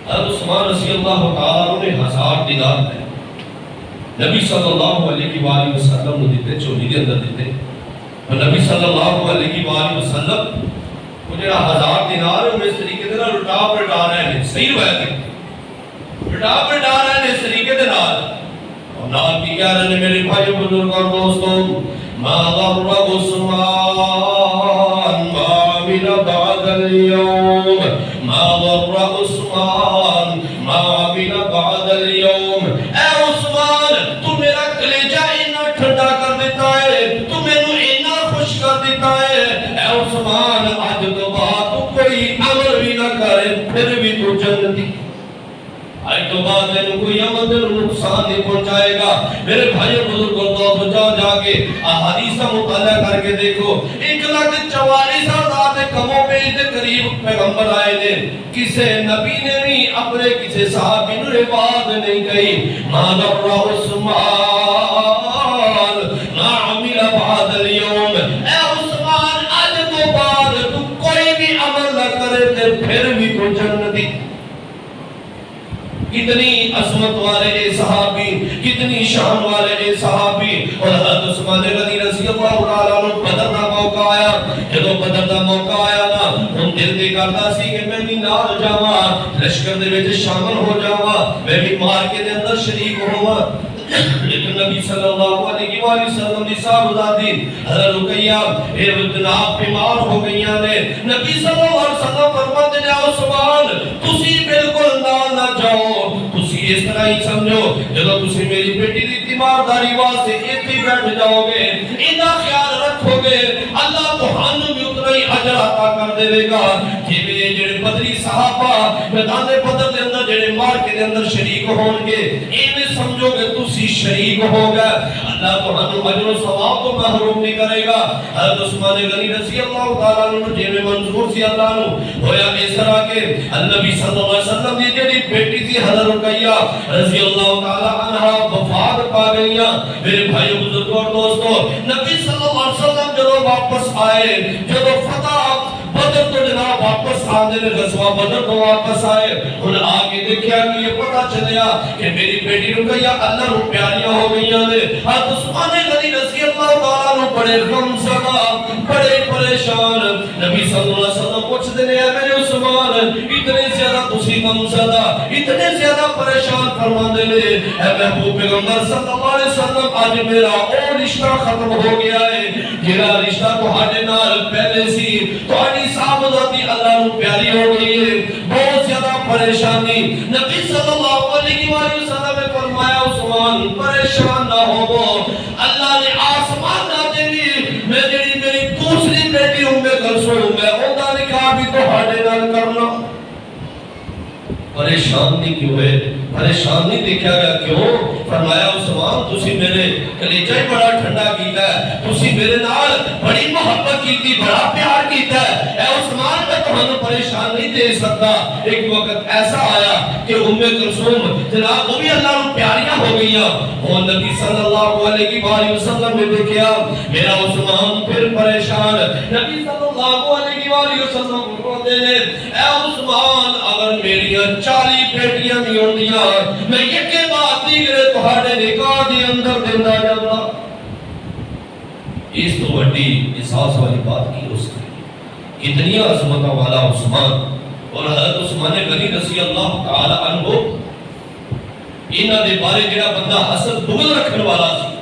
حضرت عثمان رضی اللہ تعالی عنہ نے 1000 دینار دے نبی صلی اللہ علیہ وآلہ وسلم نے دیتے, چولی دے اندر دیتے. اور نبی صلی اللہ علیہ وآلہ وسلم وہ جڑا 1000 دینار ہے اس طریقے دے نال لٹا پلٹا رہے ہیں, صحیح روایت ہے, لٹا پلٹا رہے ہیں اس طریقے دے نال. اور نال کی کہہ رہے ہیں میرے بھائی بزرگ اور دوستوں, ما ضر عثمان ما عمل بعد اليوم, ما ضر عثمان ما عمل بعد اليوم. اے عثمان تو میرا کلیجہ اتنا ٹھنڈا کر دیتا ہے, تو مینوں اتنا خوش کر دیتا ہے. اے عثمان آج تو بعد تو کوئی عمل بھی نہ کرے پھر بھی تو جنتی. آج تو بعد میں کوئی عمل دل نقصان نہیں پہنچائے گا. میرے بھائی بزرگوں دوست جاؤ جا کے احادیث کا مطالعہ کر کے دیکھو, 1,44,000 کموں پہ اتنے قریب پیغمبر آئے نے کسے نبی نے بھی اپنے کسے صحابی نے بات نہیں کہی مَا ضَرَّ عثمان مَا عَمِلَ بَعْدَ الْيَوْمِ اے عثمان آج تو بعد تو کوئی بھی عمل نہ کرے تے پھر بھی تو جنتی کتنی عظمت والے اے صحابی کتنی شان والے اے صحابی اور حضرت عثمان غنی رضی اللہ تعالیٰ عنہ بدر دا موقع آیا جدو بدر دا موقع آیا نا ہم دل دے کرتا سی کہ میں بھی نال جاواں لشکر دے وچ شامل ہو جاواں میں بھی مارکے دے اندر شریک ہوواں لیکن نبی صلی اللہ علیہ وآلہ وسلم دی صاحبزادی حضرت رقیہ اے جناب بیمار ہو گئیاں نے نبی صلی اللہ علیہ وسلم فرماتے ہیں عثمان تسی بالکل نال نہ جاؤ تسی اس طرح ہی سمجھو جدو تسی میری بیٹی دی تیمارداری واسطے ایتھے بیٹھ جاؤ گے انہاں خیال رکھو گے اللہ تہانوں بھی اتنا ہی اجر عطا کر دے گا جویں جڑے بدری صحابہ میدان بدر دے اندر جڑے مارکے دے اندر شریک ہون گے ایویں سمجھو گے تسی شریک ہو گئے اللہ تہانوں اجر و ثواب تو محروم نہیں کرے گا حضرت عثمان غنی رضی اللہ تعالیٰ عنہ جویں منظور سی اللہ عنہ ہویا اس طرح کے نبی صلی اللہ علیہ وسلم دی جڑی بیٹی تھی حضرت رقیہ رضی اللہ تعالیٰ عنہ وفات پا گئیاں میرے بھائی بزرگوں اور دوستوں نبی صلی اللہ علیہ وسلم جدو واپس آئے جدو فتح بدر تو جناب واپس آنے نے غزوہ بدر تو واپس آئے ان آگے دیکھیا کہ یہ پتہ چلیا کہ میری بیٹی رقیہ اللہ رو پیاریاں ہو گئیاں نے حضرت عثمان غنی رضی اللہ تعالیٰ عنہ بڑے غم زدہ بڑے پریشان نبی صلی اللہ علیہ وسلم پوچھتے ہیں میرے عثمان اتنے زیادہ تسی غم زدہ اتنے زیادہ پریشان فرما دے لے اے محبوب پیغمبر صلی اللہ علیہ وسلم آج میرا اور رشتہ ختم ہو گیا ہے جیرا رشتہ تو ہاڑے نال پہلے سی تو آنی صاحبزادی اللہ نو پیاری ہو گئی ہے بہت زیادہ پریشانی نبی صلی اللہ علیہ وسلم نے فرمایا عثمان پریشان نہ ہو اللہ نے آسمان نہ دینی میں جڑی میری دوسری بیٹی کلثوم ہے اوندا نکاح بھی تو ہاڑے نال کرنا پریشان نہیں کیوں ہے پریشان نہیں دیکھا گیا کیوں فرمایا عثمان تسی میرے کلیجہ ہی بڑا ٹھنڈا کیتا ہے تسی میرے نال بڑی محبت کیتی بڑا پیار کیتا ہے اے عثمان میں تمہیں پریشان نہیں دے سکتا ایک وقت ایسا آیا کہ کلثوم جناب وہ بھی اللہ نے پیاریاں ہو گئیاں اور نبی صلی اللہ علیہ وآلہ وسلم نے دیکھا میرا عثمان پھر پریشان نبی صلی اللہ علیہ وآلہ وسلم کو دے لے اے عثمان اگر میری 40 بیٹیاں بھی ہوندیاں میں یہ کے بعد دیگرے تہاڑے نکاح دی اندر دینا جانا اس تو بڑی احساس والی بات کی اس نے کتنی عظمت والا عثمان اور حضرت عثمان غنی رضی اللہ تعالی عنہ انہاں دے بارے جڑا بندہ حسد بغض رکھن والا سی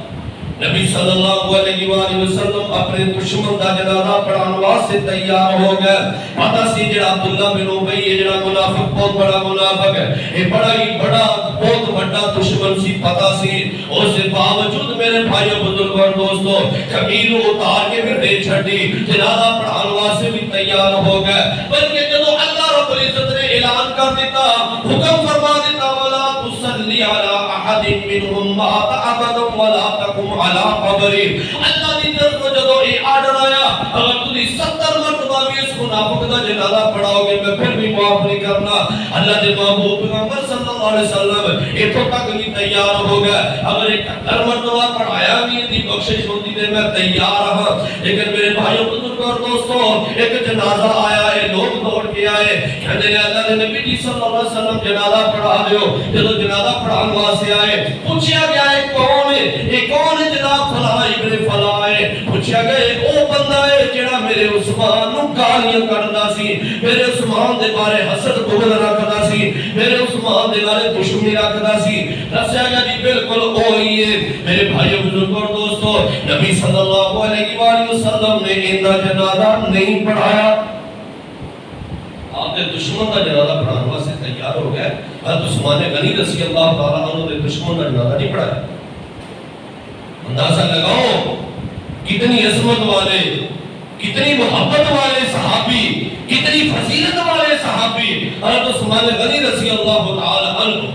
نبی صلی اللہ علیہ وآلہ وسلم اپنے دشمن دا جنازہ پڑھان واسطے تیار ہو گئے پتہ سی جڑا عبداللہ بن ابی یہ جڑا منافق بہت بڑا منافق ہے یہ بڑا ہی بڑا بہت بڑا دشمن سی پتہ سی اس کے باوجود میرے بھائیو بزرگوں اور دوستوں کمینوں اتار کے بھی دے چھڑی جنازہ پڑھان واسطے بھی تیار ہو گئے بلکہ جدو اللہ رب العزت نے اعلان کر دیتا حکم فرما دیتا ولا تصلی علی احد منهم مات ابدا ولا تقم علی قبری اللہ دی طرف کو جدو یہ آرڈر آیا اگر تھی 70 مرتبہ بھی اس منافق کا جنازہ پڑھاؤ گے میں پھر بھی معاف نہیں کرنا اللہ دے محبوب پیغمبر صلی اللہ علیہ وسلم اتھوں تک نہیں تیار ہو گئے اگر ایک 70 مرتبہ پڑھایا بھی دی بخشش ہوتی تھے میں تیار ہوں لیکن میرے بھائیوں بزرگوں اور دوستوں ایک جنازہ آیا ہے لوگ دوڑ کے آئے کہنے لے اللہ نے نبی جی صلی اللہ علیہ وسلم جنازہ پڑھا دیو جدو جنازہ پڑھان واسطے آئے پوچھا گیا ہے کون ہے یہ کون ہے جناب فلاں ابن فلاں ہے پوچھا گیا او بندہ ہے جڑا میرے عثمان نو گالیاں کردا سی میرے عثمان دے بارے حسد بغض رکھدا سی میرے عثمان دے بارے دشمنی رکھدا سی دسیا گیا جی بالکل وہی ہے میرے بھائیو بزرگوں اور دوستوں نبی صلی اللہ علیہ وآلہ وسلم نے اندا جنازہ نہیں پڑھایا آپ نے دشمن کا جنازہ پڑھانے واسطے تیار ہو گئے حضرت عثمان غنی رضی اللہ تعالیٰ عنہ نے دشمن کا جنازہ نہیں پڑھایا اندازہ لگاؤ کتنی عظمت والے کتنی محبت والے صحابی کتنی فضیلت والے صحابی حضرت عثمان غنی رضی اللہ تعالیٰ عنہ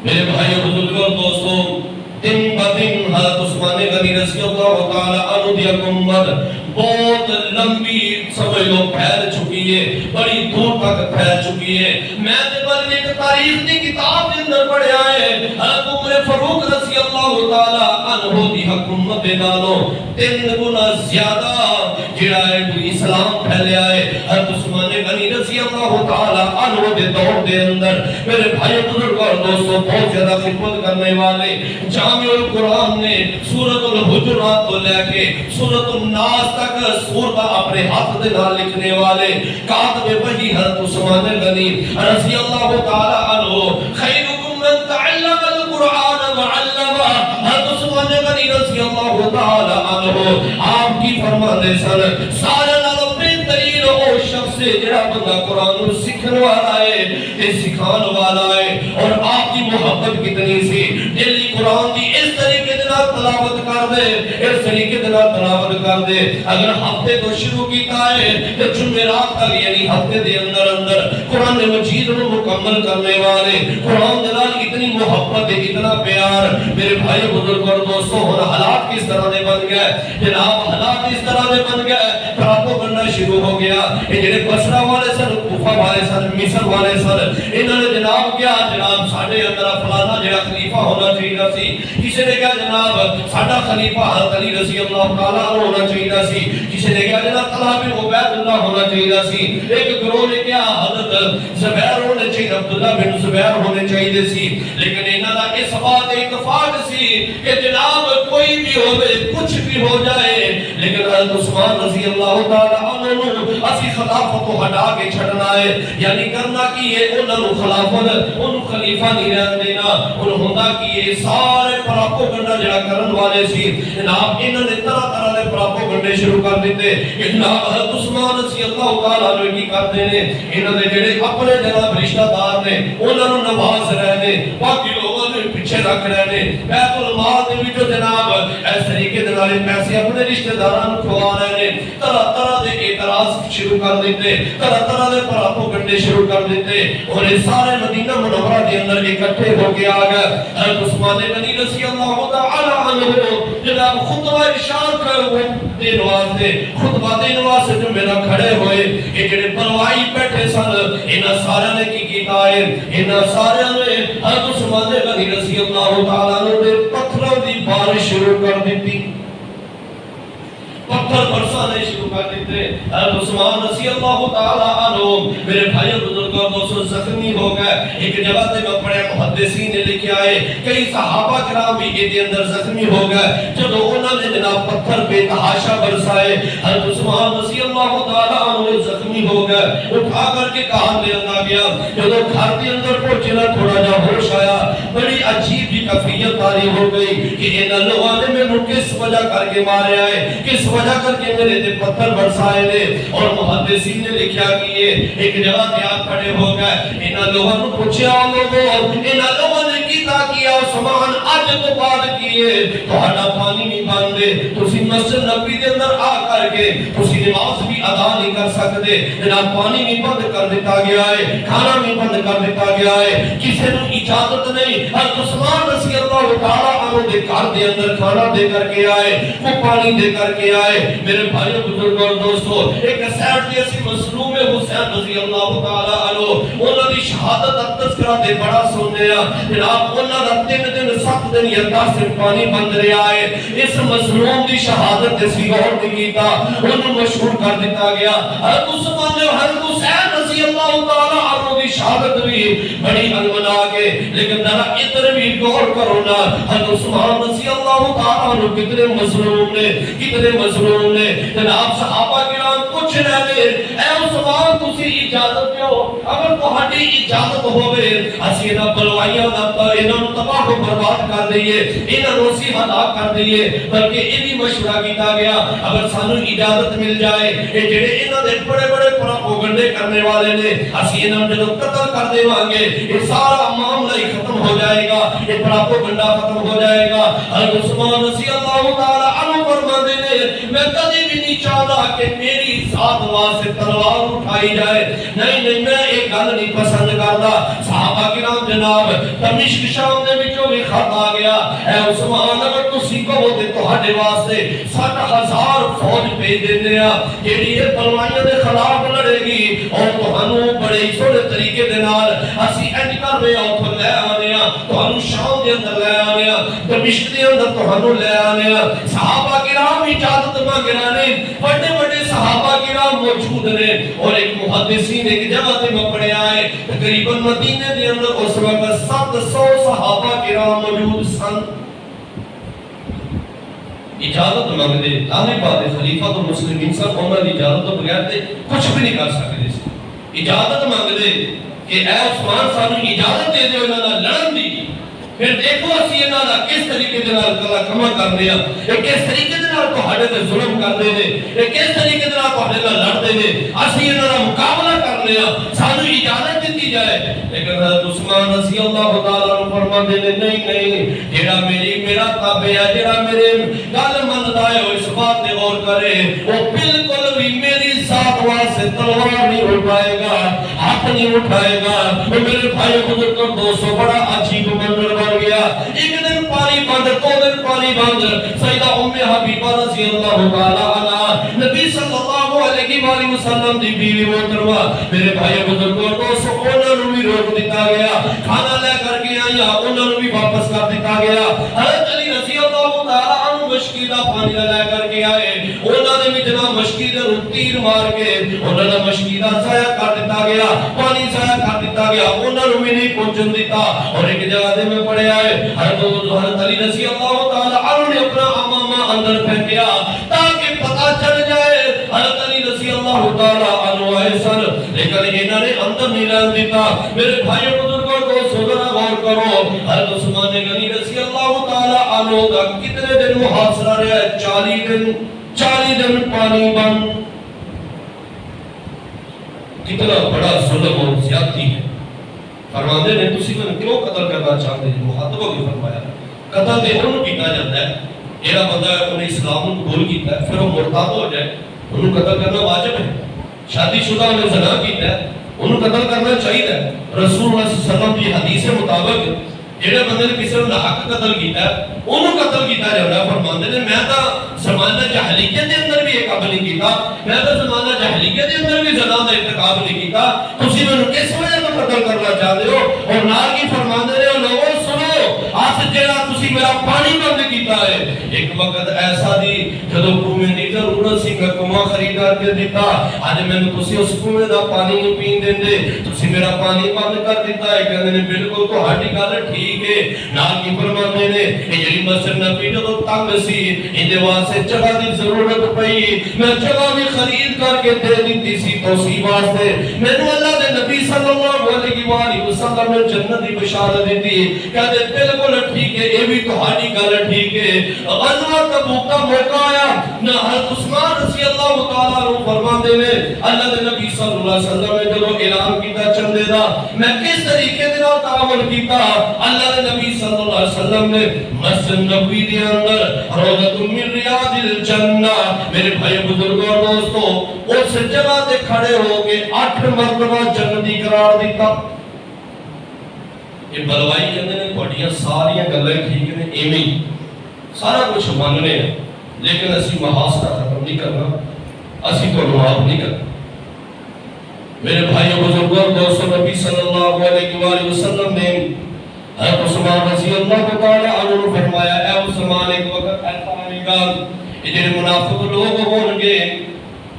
میرے بھائیو بزرگوں اور دوستوں دن بدن حضرت عثمان غنی رضی اللہ تعالیٰ عنہ دی حکومت بہت لمبی سمجھ لو پھیل چکی ہے، بڑی دور تک پھیل چکی ہے۔ میں تے بل ایک تاریخ دی کتاب دے اندر پڑھیا ہے، حضرت عمر فاروق رضی اللہ تعالی عنہ دی حکومت نالوں 3 گنا زیادہ جڑا ہے اسلام پھیلیا ہے۔ حضرت عثمان غنی رضی اللہ تعالی عنہ دے دور دے اندر میرے بھائی بزرگ اور دوستوں بہت زیادہ خدمت کرنے والے جامع القرآن نے سورۃ الحجرات کو لے کے سورۃ الناس تک سورت اپنے ہاتھ دے نال لکھنے والے کاتب وحی حضرت عثمان غنی رضی اللہ تعالی عنہ، خیرکم من تعلم القرآن وعلمہ، حضرت عثمان غنی رضی اللہ تعالی عنہ آپ کی فرمانے سن سارے نالوں بہترین وہ شخص ہے جڑا بندہ قرآن سیکھنے والا ہے تے سکھان والا ہے۔ اور آپ کی محبت کتنی سی، دلی قرآن دی اس طریقے دے نال تلاوت کر دے، اس طریقے دے نال تلاوت کر دے، اگر ہفتے تو شروع کیتا ہے تے جمعرات تک یعنی ہفتے دے اندر قرآن مجید کو مکمل کرنے والے قرآن دے نال اتنی محبت ہے، اتنا پیار۔ میرے بھائی بزرگ اور دوستوں ہن حالات کس طرح دے بن گئے جناب، حالات اس طرح دے بن گئے پراپو کرنا شروع ہو گیا۔ یہ جڑے بصرہ والے سن، کوفہ والے سن، مصر والے سن، انہوں نے جناب کیا جناب ساڈے اندر فلانا جڑا خلیفہ ہونا چاہیے سی، کسی نے کہا جناب ساڈا خلیفہ حضرت علی رضی اللہ تعالی عنہ ہونا چاہیے سی، کسی نے کہا جناب طلحہ بن عبید اللہ ہونا چاہیے سی، ایک گروہ نے کہا حضرت زبیر ہونے چاہیے، عبداللہ بن زبیر ہونے چاہیے سی، لیکن انہاں دا اس بات اتفاق سی کہ جناب کوئی بھی ہوئے کچھ بھی ہو جائے لیکن حضرت عثمان رضی اللہ تعالی عنہ اسی خلافت کو ہٹا کے چھڑنا ہے، یعنی کرنا کی ہے انہوں خلافت انہوں خلیفہ نہیں رہن دینا، انہوں ہوندہ کی ہے سارے پراپو گنڈا جڑا کرن والے سی جناب انہوں نے طرح طرح دے پراپو گنڈے شروع کر دیتے۔ جناب حضرت عثمان رضی اللہ تعالی عنہ کی کرتے ہیں انہوں نے جڑے اپنے جناب رشتہ دار نے انہوں نواز رہنے، باقی لوگوں نے پیچھے رکھ رہنے، بیت المال دے بھی جو جناب اس طریقے دلالے پیسے اپنے رشتہ داران کھوا رہنے، طرح طرح دے اعتراض شروع کر دیتے، طرح طرح دے پراپو گنڈے شروع کر دیتے، اور یہ سارے مدینہ منورہ کے اندر اکٹھے ہو کے آگئے۔ حضرت عثمان غنی رضی اللہ تعالی عنہ جناب خطبہ ارشاد دین واسطے خطبہ دین واسطے جو میرا کھڑے ہوئے، یہ جڑے بلوائی بیٹھے سن انہاں سارے نے کی کیتا ہے، انہاں سارے نے حضرت عثمان غنی رضی اللہ تعالی عنہ دے پتھروں دی بارش شروع کر دیتی، پتھر برسانے شروع کر دیتے۔ حضرت عثمان رضی اللہ تعالی عنہ میرے بھائی بزرگ اور دوستوں زخمی ہو گئے۔ ایک جگہ تے میں پڑھے محدثین نے لکھا ہے کئی صحابہ کرام بھی کے اندر زخمی ہو گئے جب انہوں نے جناب پتھر بے تحاشا برسائے۔ حضرت عثمان رضی اللہ تعالی عنہ زخمی ہو گئے، اٹھا کر کے کہاں لے آنا گیا، جب گھر کے اندر پہنچنا تھوڑا جا ہوش آیا، بڑی عجیب جی کفیت تاری ہو گئی کہ ان لوگوں نے میں کس وجہ کر کے مارے آئے، کس وجہ کر کے میرے تے پتھر برسائے لے۔ اور محدثین نے لکھا کیے ایک جگہ تے آپ کھڑے ہو گئے، انہاں لوگوں نے پوچھا انہاں لوگوں نے کیتا کیا عثمان اج تو بعد کیے تہاڈا پانی نہیں بندے، تسی مسجد نبوی دے اندر آ کر کے تسی نماز بھی ادا نہیں کر سکتے، جناب پانی بھی بند کر دیتا گیا ہے، کھانا بھی بند کر دیتا گیا ہے، کسی نے اجازت نہیں۔ حضرت عثمان رضی اللہ تعالی عنہ دے گھر دے اندر کھانا دے کر کے آئے، وہ پانی دے کر کے آئے۔ میرے بھائی بزرگ اور دوستو ایک سیٹ تے اسی مظلوم حسین رضی اللہ تعالی عنہ انہاں دی شہادت دا تذکرہ تے بڑا سنیا، جناب انہاں دا 3 دن 7 دن یا 10 دن پانی بند رہا ہے، اس مظلوم دی شہادت تے سی غور نہیں کیتا، انہوں مشہور کر دیتا گیا۔ حضرت عثمان نے حضرت حسین رضی اللہ تعالی عنہ دی شہادت بھی بڑی انمنا کے، لیکن ذرا ادھر بھی غور کرو نا، حضرت عثمان رضی اللہ تعالی عنہ کتنے مظلوم نے، کتنے مظلوم نے۔ جناب صحابہ کرام پوچھ رہے اے عثمان تسی اجازت دیو، اگر تہاڈی اجازت ہوے اسی انہاں بلوائیاں دا انہاں تباہ و برباد کر دئیے، انہاں نوں اسی ہلاک کر دئیے، بلکہ یہ بھی مشورہ کیتا گیا اگر سانو اجازت مل جائے یہ جڑے انہاں دے بڑے بڑے پروپیگنڈے کرنے والے نے اسی انہاں جدوں قتل کر دیواں گے یہ سارا معاملہ ہی ختم ہو جائے گا، یہ پروپیگنڈا ختم ہو جائے گا۔ حضرت عثمان رضی اللہ تعالی عنہ فرمایا فرماتے ہیں میں کبھی بھی نہیں چاہتا کہ میری ذات واسطے تلوار اٹھائی جائے، نہیں نہیں میں ایک گل نہیں پسند کرتا۔ صحابہ کرام جناب دمشق شام دے وچوں بھی خط آ گیا، اے عثمان اگر تسی کہو تے تہاڈے واسطے 60,000 فوج بھیج دینے آ جیڑی یہ بلوائیاں دے خلاف لڑے گی اور تہانوں بڑے سونے طریقے دے نال اسی انج کر رہے ہاں تو لے آنے ہاں، تہانوں شام دے اندر لے آنے ہاں، دمشق دے اندر تہانوں لے آنے ہاں۔ صحابہ کرام اجازت مانگ رہے ہیں، بڑے بڑے صحابہ کرام موجود نے، اور ایک محدثین ایک جگہ تے میں پڑھیا ہے تقریباً مدینے دے اندر اس وقت 700 صحابہ کرام موجود سن۔ اجازت مانگ دے ظاہر بات ہے خلیفہ تو مسلمین سن، انہوں نے اجازت تو بغیر دے کچھ بھی نہیں کر سکتے سے اجازت مانگ دے کہ اے عثمان سانو اجازت دے دے انہوں نے لڑن دی، پھر دیکھو اسی انہوں نے کس طریقے دے نال کلا کما کر دیا، کس طریقے دے نال تہاڈے تے ظلم کر دے نے، کس طریقے دے نال تہاڈے نال لڑ دے نے، اسی انہوں نے مقابلہ کر لیا، سانو اجازت دیتی جائے۔ لیکن حضرت عثمان رضی اللہ تعالیٰ عنہ فرماتے ہیں نہیں نہیں، جیڑا میرا تابع ہے، جیڑا میرے گل مندا ہے، اس بات تے غور کرے، وہ بالکل بھی میری ذات واسطے تلوار نہیں اٹھائے گا، ہاتھ نہیں اٹھائے گا۔ وہ میرے بھائی بزرگ اور دوستوں بڑا عجیب منظر بن گیا، ایک دن پانی بند، 2 دن پانی بند، سیدہ ام حبیبہ رضی اللہ تعالیٰ عنہ نبی صلی اللہ علیہ وآلہ وسلم دی بیوی محترمہ، میرے بھائی بزرگ اور دوستوں انہوں نے بھی روک دیتا گیا، کھانا لے کر کے آیا انہوں نے بھی واپس کر دیتا گیا۔ حضرت علی رضی اللہ تعالیٰ عنہ مشکی دا پانی لے کر کے آئے، انہوں نے بھی جناب مشکی دے تیر مار کے انہوں نے مشکی دا ضائع کر دیتا گیا، پانی ضائع کر دیتا گیا، انہوں نے بھی نہیں پہنچن دیتا۔ اور ایک جگہ دے میں پڑے آئے حضرت علی رضی اللہ تعالیٰ عنہ نے اپنا امامہ اندر پھینکیا تاکہ پتہ چل جائے حضرت علی رضی اللہ تعالیٰ عنہ آئے سن، لیکن انہوں نے اندر نہیں رہن دیتا۔ میرے بھائی بزرگوں کو ذرا غور کرو، حضرت عثمان غنی رضی اللہ تعالیٰ عنہ کا کتنے دن محاصرہ رہا ہے؟ 40 دن پانی بند۔ کتنا بڑا ظلم اور زیادتی ہے۔ فرماندے نے تسی میں کیوں قتل کرنا چاہتے ہیں؟ محتبہ بھی فرمایا قتل دے انہوں کیتا جاتا ہے، ایرا بندہ انہیں اسلام قبول کیتا ہے پھر وہ مرتد ہو جائے انہوں قتل کرنا واجب ہے، شادی شدہ انہیں زنا کیتا ہے انہوں قتل کرنا چاہیے۔ رسول اللہ صلی اللہ علیہ وسلم کی حدیث مطابق جڑے بندے نے کسی نے حق قتل کیتا ہے انہوں قتل کیتا جاتا ہے۔ فرماندے نے میں تا زمانہ جاہلیت دے اندر بھی ایک عمل نہیں کیتا، میں تا زمانہ جاہلیت دے اندر بھی زنا دا ارتکاب نہیں کیتا، تسی میں کس وجہ سے قتل کرنا چاہتے ہو؟ اور نال کی فرماندے نے لوگوں سنو، آج جڑا تسی میرا پانی بند کیتا ہے، ایک وقت ایسا دی جدو کنویں دی ضرورت سی میں کنواں خرید کر دیتا، آج میں نے تسی اس کنویں دا پانی نہیں پین دیندے، تسی میرا پانی بند کر دیتا ہے۔ کہندے نے بالکل تو ہاڈی گل ٹھیک ہے۔ نال کی فرماندے نے کہ جڑی مسجد نبی جدو تنگ سی اندے واسطے جگہ دی ضرورت پئی، میں جگہ بھی خرید کر کے دے دیتی سی توسیع واسطے، مینوں اللہ دے نبی صلی اللہ علیہ وآلہ وسلم نے جنت دی بشارت دیتی، کہتے بالکل ٹھیک ہے، یہ بھی تہاڈی گل ٹھیک ہے۔ غزوہ تبوک کا موقع آیا، نہ حضرت عثمان رضی اللہ تعالیٰ عنہ فرماندے نے اللہ دے نبی صلی اللہ علیہ وسلم نے جدو اعلان کیتا چندے دا میں کس طریقے دے نال تعامل کیتا، اللہ دے نبی صلی اللہ علیہ وسلم نے مسجد نبوی دے اندر روضۃ من ریاض الجنہ، میرے بھائی بزرگوں اور دوستوں اس جگہ تے کھڑے ہو کے 8 مرتبہ جنتی قرار دیتا۔ یہ بلوائی کہندے نے تہاڈیاں ساریاں گلاں ٹھیک نے، ایویں سارا کچھ ماننے ہیں لیکن اسی محاصرہ ختم نہیں کرنا، اسی تو معاف نہیں کرنا۔ میرے بھائیو بزرگوں اور دوستوں نبی صلی اللہ علیہ وآلہ وسلم نے حضرت عثمان رضی اللہ تعالی عنہ نے فرمایا اے عثمان ایک وقت ایسا آئے گا کہ جنہیں منافق لوگ ہوں گے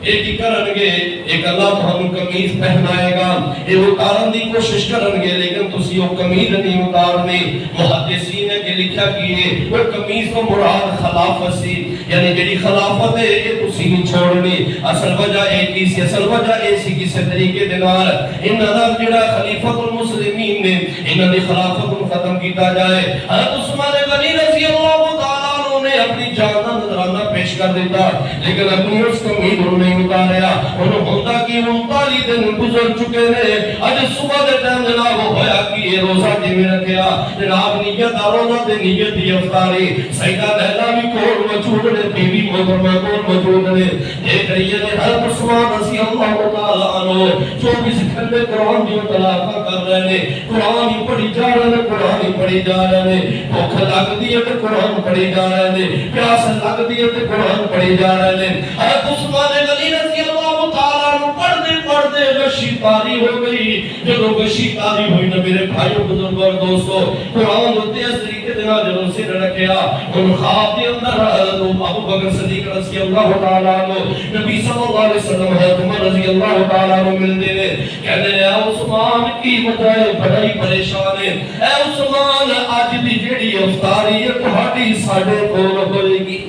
ایک ہی کرن گے، ایک اللہ تہانوں قمیض پہنائے گا، یہ اتارن دی کوشش کرن گے لیکن تسی وہ قمیض نہیں اتارنی۔ محدثین نے کہ لکھا کیے وہ قمیض کو مراد خلافت سی، یعنی جڑی خلافت ہے یہ تسی نہیں چھوڑنی۔ اصل وجہ ایک ہی سی، اصل وجہ ایسی کسی طریقے دے نال انہاں دا جڑا خلیفۃ المسلمین نے انہاں دی خلافت کو ختم کیتا جائے۔ حضرت عثمان غنی رضی اللہ تعالیٰ عنہ نے اپنی جان کا نذرانہ پیش کر کر دیتا، لیکن اپنی اس امید نہیں اتاریا۔ انہوں ہوتا کہ 39 دن گزر چکے نے، اج صبح دے ٹائم جناب ہویا کہ یہ روزہ جی رکھیا، جناب نیت روزہ تے نیت دی افطاری، سیدہ لیلا بھی کول موجود نے، بیوی محترمہ کول موجود نے، دیکھ رہی ہے حضرت عثمان رضی اللہ تعالی عنہ 24 گھنٹے قرآن دی تلاوت کر رہے ہیں، قرآن ہی پڑھی جا رہے ہیں، قرآن ہی پڑھی جا رہے ہیں، بھوک لگدی ہے تے قرآن پڑھی جا رہے ہیں، پیاس لگدی ہے تے قرآن پڑھی جا رہے ہیں۔ حضرت عثمان غنی رضی اللہ تعالی عنہ پڑھتے پڑھتے غشی طاری ہو گئی۔ جب غشی طاری ہوئی نا میرے بھائیو بزرگوں اور دوستو، قرآن ہوتے اس طریقے دینا جب سے رکھیا، ان خواب کے اندر حضرت ابو بکر صدیق رضی اللہ تعالی عنہ نبی صلی اللہ علیہ وسلم حضرت عمر رضی اللہ تعالی عنہ ملتے ہیں، کہتے ہیں اے عثمان کی وجہ بڑی پریشان ہے، اے عثمان آج دی جیڑی افطاری ہے تہاڈی ساڈے کول ہوئے گی،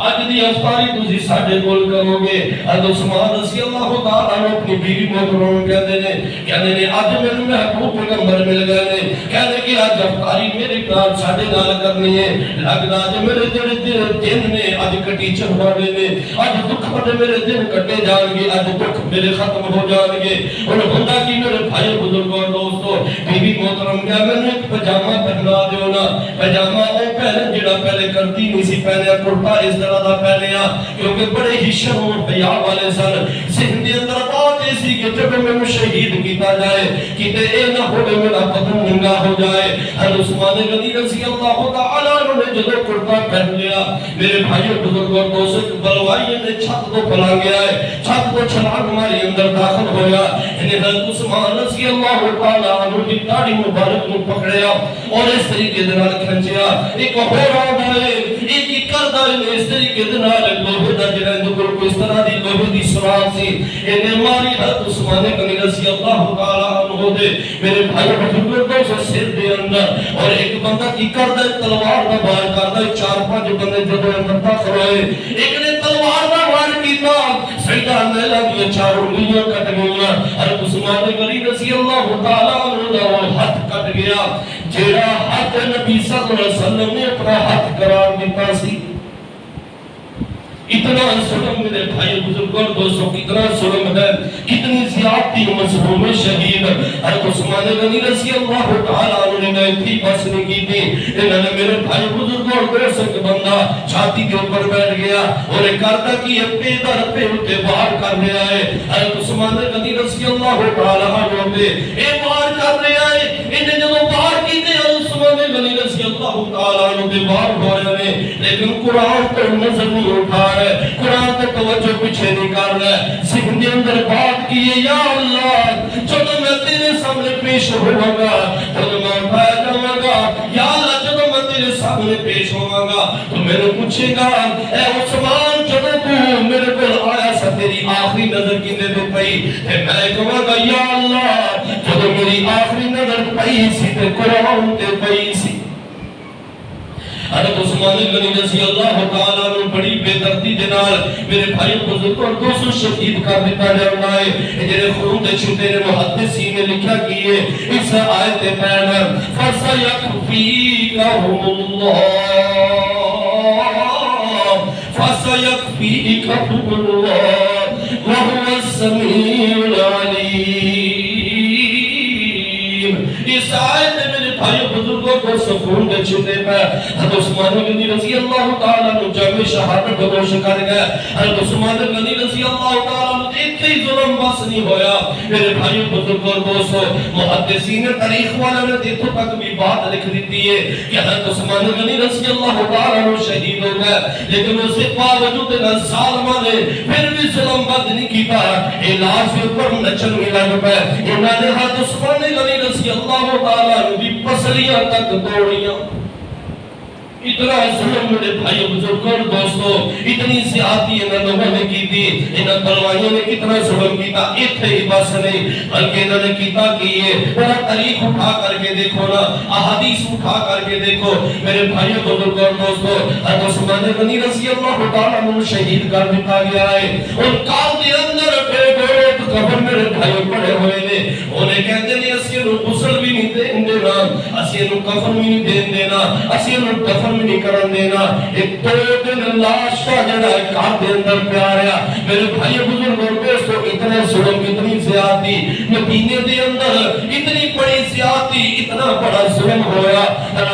آج دی افطاری تسی ساڈے کول کرو گے۔ حضرت عثمان رضی اللہ تعالی عنہ اپنی بیوی محترم کہتے ہیں آج میرے محبوب پیغمبر مل گئے نے، کہتے کہ آج افطاری میرے نال ساڈے نال کرنی ہے، لگدا اج میرے جڑے دن نے اج کٹی چڑھانے نے، اج دکھ بڑے میرے دن کٹے جان گے، اج دکھ میرے ختم ہو جان گے۔ اور ہوندا کہ میرے بھائی بزرگوں اور دوستو، بیوی محترم کہا میں نے ایک پجامہ پہنا دیو نا، پجامہ او پہلے جڑا پہلے کرتی نہیں سی، پہلے کرتا اس طرح دا پہلے کیونکہ بڑے ہی شرم و حیا والے سن، ذہن دے اندر بات ایسی کہ جب میں شہید کیتا جائے کیتے اے نہ ہوے میرا بدن ننگا ہو جائے۔ حضرت عثمان غنی رضی اللہ تعالی عنہ نے جدو کرتا پہن لیا، میرے بھائیو بزرگوں اور دوستو، بلوائی نے چھت کو پھلا گیا ہے، چھت کو چھلانگ ماری اندر داخل ہویا، انہیں حضرت عثمان رضی اللہ تعالی عنہ کی داڑھی مبارک کو پکڑیا اور اس طریقے دے نال کھنچیا، ایک ہو رہا ہے ایک ہی کردہ ہے، اس طریقے دے نال لوہے دا جڑا اندر کو اس طرح دی لوہے دی سراغ سی، انہیں ماری حضرت عثمان غنی رضی اللہ تعالی عنہ دے میرے بھائی بزرگوں سے سر دے اندر، اور ایک بندہ کی کردا تلوار دا وار کردا، 4-5 بندے جدو اندر داخل ہوئے، ایک نے تلوار دا وار کیتا، سیدہ لیلا دی 4 انگلیاں کٹ گئیاں، حضرت عثمان غنی رضی اللہ تعالی عنہ دا وہ ہاتھ کٹ گیا، جیڑا ہاتھ نبی صلی اللہ علیہ وسلم نے اپنا ہاتھ قرار دیتا سی۔ اتنا ظلم میرے بھائی بزرگوں دوستوں، کتنا ظلم ہے، کتنی زیادتی مظلوم شہید۔ حضرت عثمان غنی رضی اللہ تعالی عنہ نے اتنی بس نہیں کی تھی، انہوں نے میرے بھائی بزرگوں اور دوستوں کے بندہ چھاتی کے اوپر بیٹھ گیا اور ایک کرتا کہ یہ پیدر پہ اٹھے باہر کر رہا ہے۔ حضرت عثمان غنی رضی اللہ تعالی عنہ نے ایک باہر کر رہا ہے، انہیں جب باہر کی تھے عثمان غنی رضی اللہ تعالی عنہ نے باہر ہو رہے ہیں، لیکن قرآن پر نظر نہیں اٹھا رہے، قرآن کا توجہ پیچھے نہیں کر رہا ہے، ذہن کے اندر بات کیے یا اللہ جب میں تیرے سامنے پیش ہوں گا جب میں اٹھایا جاؤں گا، یا اللہ جب میں تیرے سامنے پیش ہوں گا تو میں نے پوچھے گا اے عثمان جب تو میرے کو آیا سا تیری آخری نظر کی دے دے پئی، میں کہوں گا یا اللہ جب میری آخری نظر پئی سی تے قرآن تے پئی سی۔ حضرت عثمان غنی رضی اللہ تعالیٰ عنہ بڑی بے دردی دے نال میرے بھائی بزرگوں اور دوستوں شہید کر دیتا جانا ہے۔ جنہیں خون دے چھوٹے نے محدثین نے لکھا کیے اس آیت پہن فَسَيَكْفِيكَهُمُ اللَّهُ فَسَيَكْفِيكَهُمُ اللَّهُ وَهُوَ السَّمِيعُ الْعَلِيمُ۔ اس آیت میرے بھائی بزرگوں کو سکون دے چھتے پہ حضرت عثمان غنی رضی اللہ تعالیٰ عنہ جامع شہادت بدوش کر گئے۔ حضرت عثمان غنی رضی اللہ تعالیٰ عنہ اتنی ظلم بس نہیں ہویا۔ میرے بھائیوں بزرگوں اور دوستوں، محدثین تاریخ والے نے دیکھو تک بھی بات لکھ دیتی ہے کہ حضرت عثمان غنی رضی اللہ تعالیٰ عنہ شہید ہو گئے، لیکن اس کے باوجود ظالمہ نے پھر بھی ظلم بد نہیں کیتا، علاج کے اوپر نچن میں لگ پہ انہوں نے حضرت عثمان غنی رضی اللہ تعالیٰ عنہ بھی پسلیاں تک توڑیاں۔ اتنا ظلم میرے بھائی بزرگوں اور دوستوں، اتنی زیادتی انہوں لوگوں نے کی تھی، انہوں بلوائیوں نے کتنا ظلم کیتا، اتنے ہی بس نہیں بلکہ انہوں نے کیتا کہ یہ بڑا تاریخ اٹھا کر کے دیکھو نا، احادیث اٹھا کر کے دیکھو میرے بھائی بزرگوں اور دوستوں، حضرت عثمان غنی رضی اللہ تعالیٰ عنہ شہید کر دیتا گیا ہے، ان کال دے اندر پھر گوڑے کفن میرے بھائی پڑے ہوئے نے انہیں کہتے ہیں اسی انہوں غسل بھی نہیں دین دینا اسی انہوں کفن بھی نہیں دین دینا اسی انہوں دفن بھی نہیں کرن دینا ایک 2 دن لاش کا جڑا کار دے اندر پیاریا میرے بھائی بزرگ اور دوستو اتنے ظلم اتنی زیادتی مدینے دے اندر اتنی بڑی زیادتی اتنا بڑا ظلم ہویا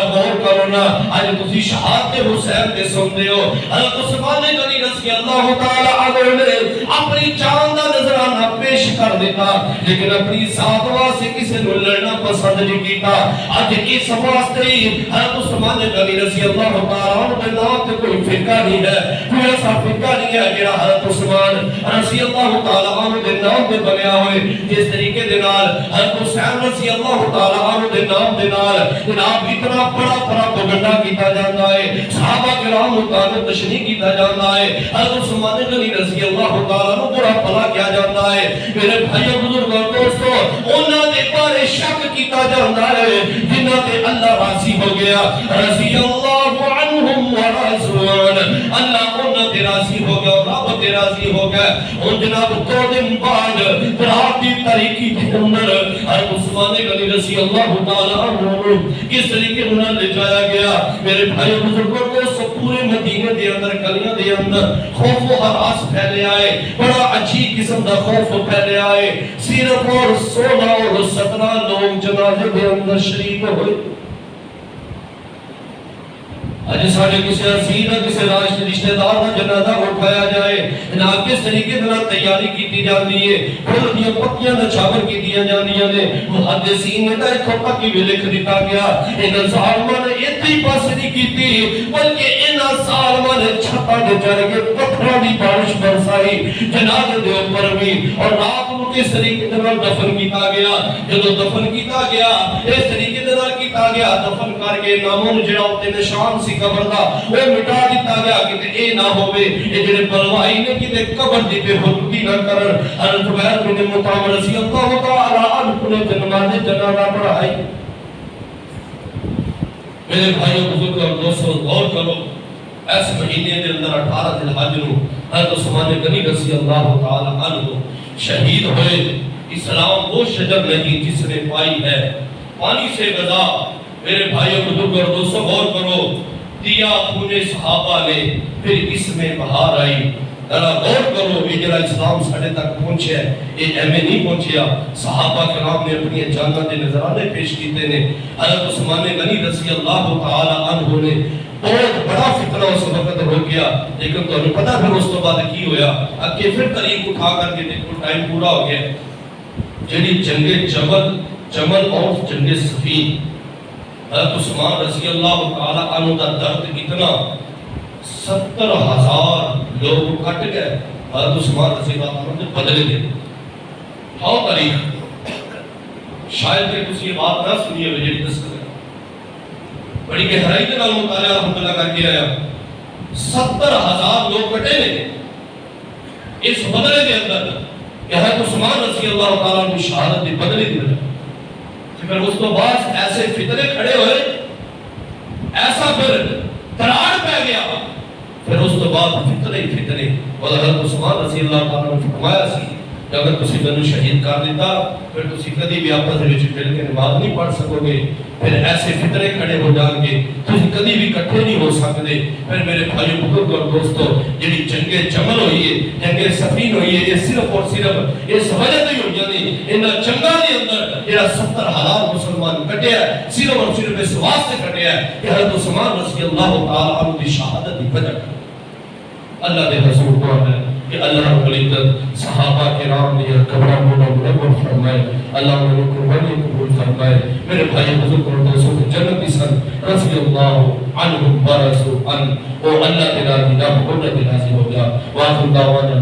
غور کرو نا آج تسی شہادت حسین دے سن دے ہو حضرت عثمان غنی رضی اللہ تعالی عنہ نے اپنی جان دا نذرانہ پیش کر دیتا لیکن اپنی ذات واسطے کسی نو لڑنا پسند نہیں کیتا اج اس واسطے حضرت عثمان غنی رضی اللہ تعالی عنہ دے نام تے کوئی فرقہ نہیں ہے کوئی ایسا فرقہ نہیں ہے جڑا حضرت عثمان رضی اللہ تعالی عنہ دے نام تے بنیا ہوئے جس طریقے دے نال حضرت حسین رضی اللہ تعالی عنہ دے نام دے نال جناب اتنا بڑا پروپیگنڈا کیتا جاندا ہے صحابہ کرام مطابق تشریح کیتا جاندا ہے حضرت عثمان غنی رضی اللہ تعالی عنہ برا بھلا کیا جاندا ہے میرے بھائیو بزرگوں دوستو انہاں دے بارے شک کیتا جاندا ہے جنہاں تے اللہ راضی ہو گیا رضی اللہ عنہم ورضوان اللہ انہاں تے راضی ہو گیا رب تے راضی ہو گیا اور جناب 2 دن بعد رات کی تاریکی کے اندر حضرت عثمان غنی رضی اللہ تعالی عنہ کس طریقے انہاں لے جایا گیا میرے بھائی بزرگوں کو سب پورے مدینے دے اندر گلیاں دے اندر خوف و ہراس پھیلے آئے بڑا عجیب قسم دا خوف پھیلے آئے صرف اور 16 اور 17 لوگ جنازے دے اندر شریک ہوئے آج ساڑھے کسی عزیز کسی رشتہ دار کا جنازہ اٹھایا جائے جناب کس طریقے سے تیاری کی جاتی ہے پھر دیا پتیاں نچھاور کی دیا جاتی ہیں محدثین نے تو ایک تک بھی لکھ دیتا گیا ان ظالماں نے اتنی پاس نہیں کی بلکہ ان ظالماں نے چھتا دے چڑھ کے پتھراں دی بارش برسائی جنازے دے اوپر بھی اور رات کو کس طریقے سے دفن کیتا گیا جب دفن کیتا گیا اس طریقے سے کیتا گیا دفن کر کے ناموں جڑا تے نشان سی قبر دا وہ مٹا دیتا گیا کہ اے نہ ہوے اے جڑے بلوائی نے کہ قبر دی بے حرمتی نہ کرن حضرت زبیر بن مطعم رضی اللہ تعالی عنہ نے نماز جنازہ پڑھائی میرے بھائیو بزرگوں اور دوستوں غور کرو اس مہینے کے اندر 18 ذی الحج نو حضرت عثمان غنی رضی اللہ تعالی عنہ شہید ہوئے اسلام وہ شجر نہیں جس نے پائی ہے پانی سے غذا میرے بھائیو بزرگوں اور دوستوں غور کرو دیا خون صحابہ نے پھر اس میں بہار آئی ذرا غور کرو یہ جڑا اسلام ساڑھے تک پہنچے ہے یہ ایمیں نہیں پہنچیا صحابہ کرام نے اپنی جانہ دے نظرانے پیش کیتے نے حضرت عثمان غنی رضی اللہ تعالی عنہ نے بہت بڑا فتنہ اس وقت ہو گیا لیکن تو انہیں پتا پھر اس تو بعد کی ہویا اب کہ پھر تاریخ اٹھا کر کے دیکھو ٹائم پورا ہو گیا جڑی جنگ جمل اور جنگ صفین حضرت عثمان رضی اللہ تعالی عنہ کا درد اتنا 70,000 لوگ کٹ گئے حضرت عثمان رضی اللہ عنہ نے بدلے دے ہاں تاریخ شاید کہ کسی بات نہ سنیے وجہ تذکر بڑی گہرائی کے نال مطالعہ رحمت اللہ کر کے آیا 70,000 لوگ کٹے نے اس بدلے کے اندر کہ حضرت عثمان رضی اللہ تعالیٰ عنہ شہادت دی بدلے دی وجہ پھر اس تو بعد ایسے فتنے کھڑے ہوئے ایسا پھر تراڑ پہ گیا پھر اس تو بعد فتنے اور حضرت عثمان رضی اللہ تعالیٰ نے فرمایا سی کہ اگر تسی مینوں شہید کر دیتا پھر تسی کدی بھی آپس وچ مل کے نماز نہیں پڑھ سکو گے پھر ایسے فتنے کھڑے ہو جان گے تسی کدی بھی اکٹھے نہیں ہو سکتے پھر میرے بھائیو بزرگ اور دوستو جڑی جنگ جمل ہوئی ہے جنگ صفین ہوئی ہے یہ صرف اور صرف اس وجہ سے ہوئی یعنی ان جنگاں دے اندر جڑا 70,000 مسلمان کٹیا ہے صرف اور صرف اس واسطے کٹیا ہے کہ حضرت عثمان رضی اللہ تعالی عنہ کی شہادت دی وجہ اللہ دے رسول کو ہے کہ اللہ رب العزت صحابہ کرام نے قبروں کو منور فرمائے اللہ نے قربانی قبول فرمائے میرے بھائی بزرگ اور دوستوں کو جنتی سن رضی اللہ عنہم ورضوا عنہ اور اللہ تعالی کی نام کو راضی ہو گیا واخر دعوانا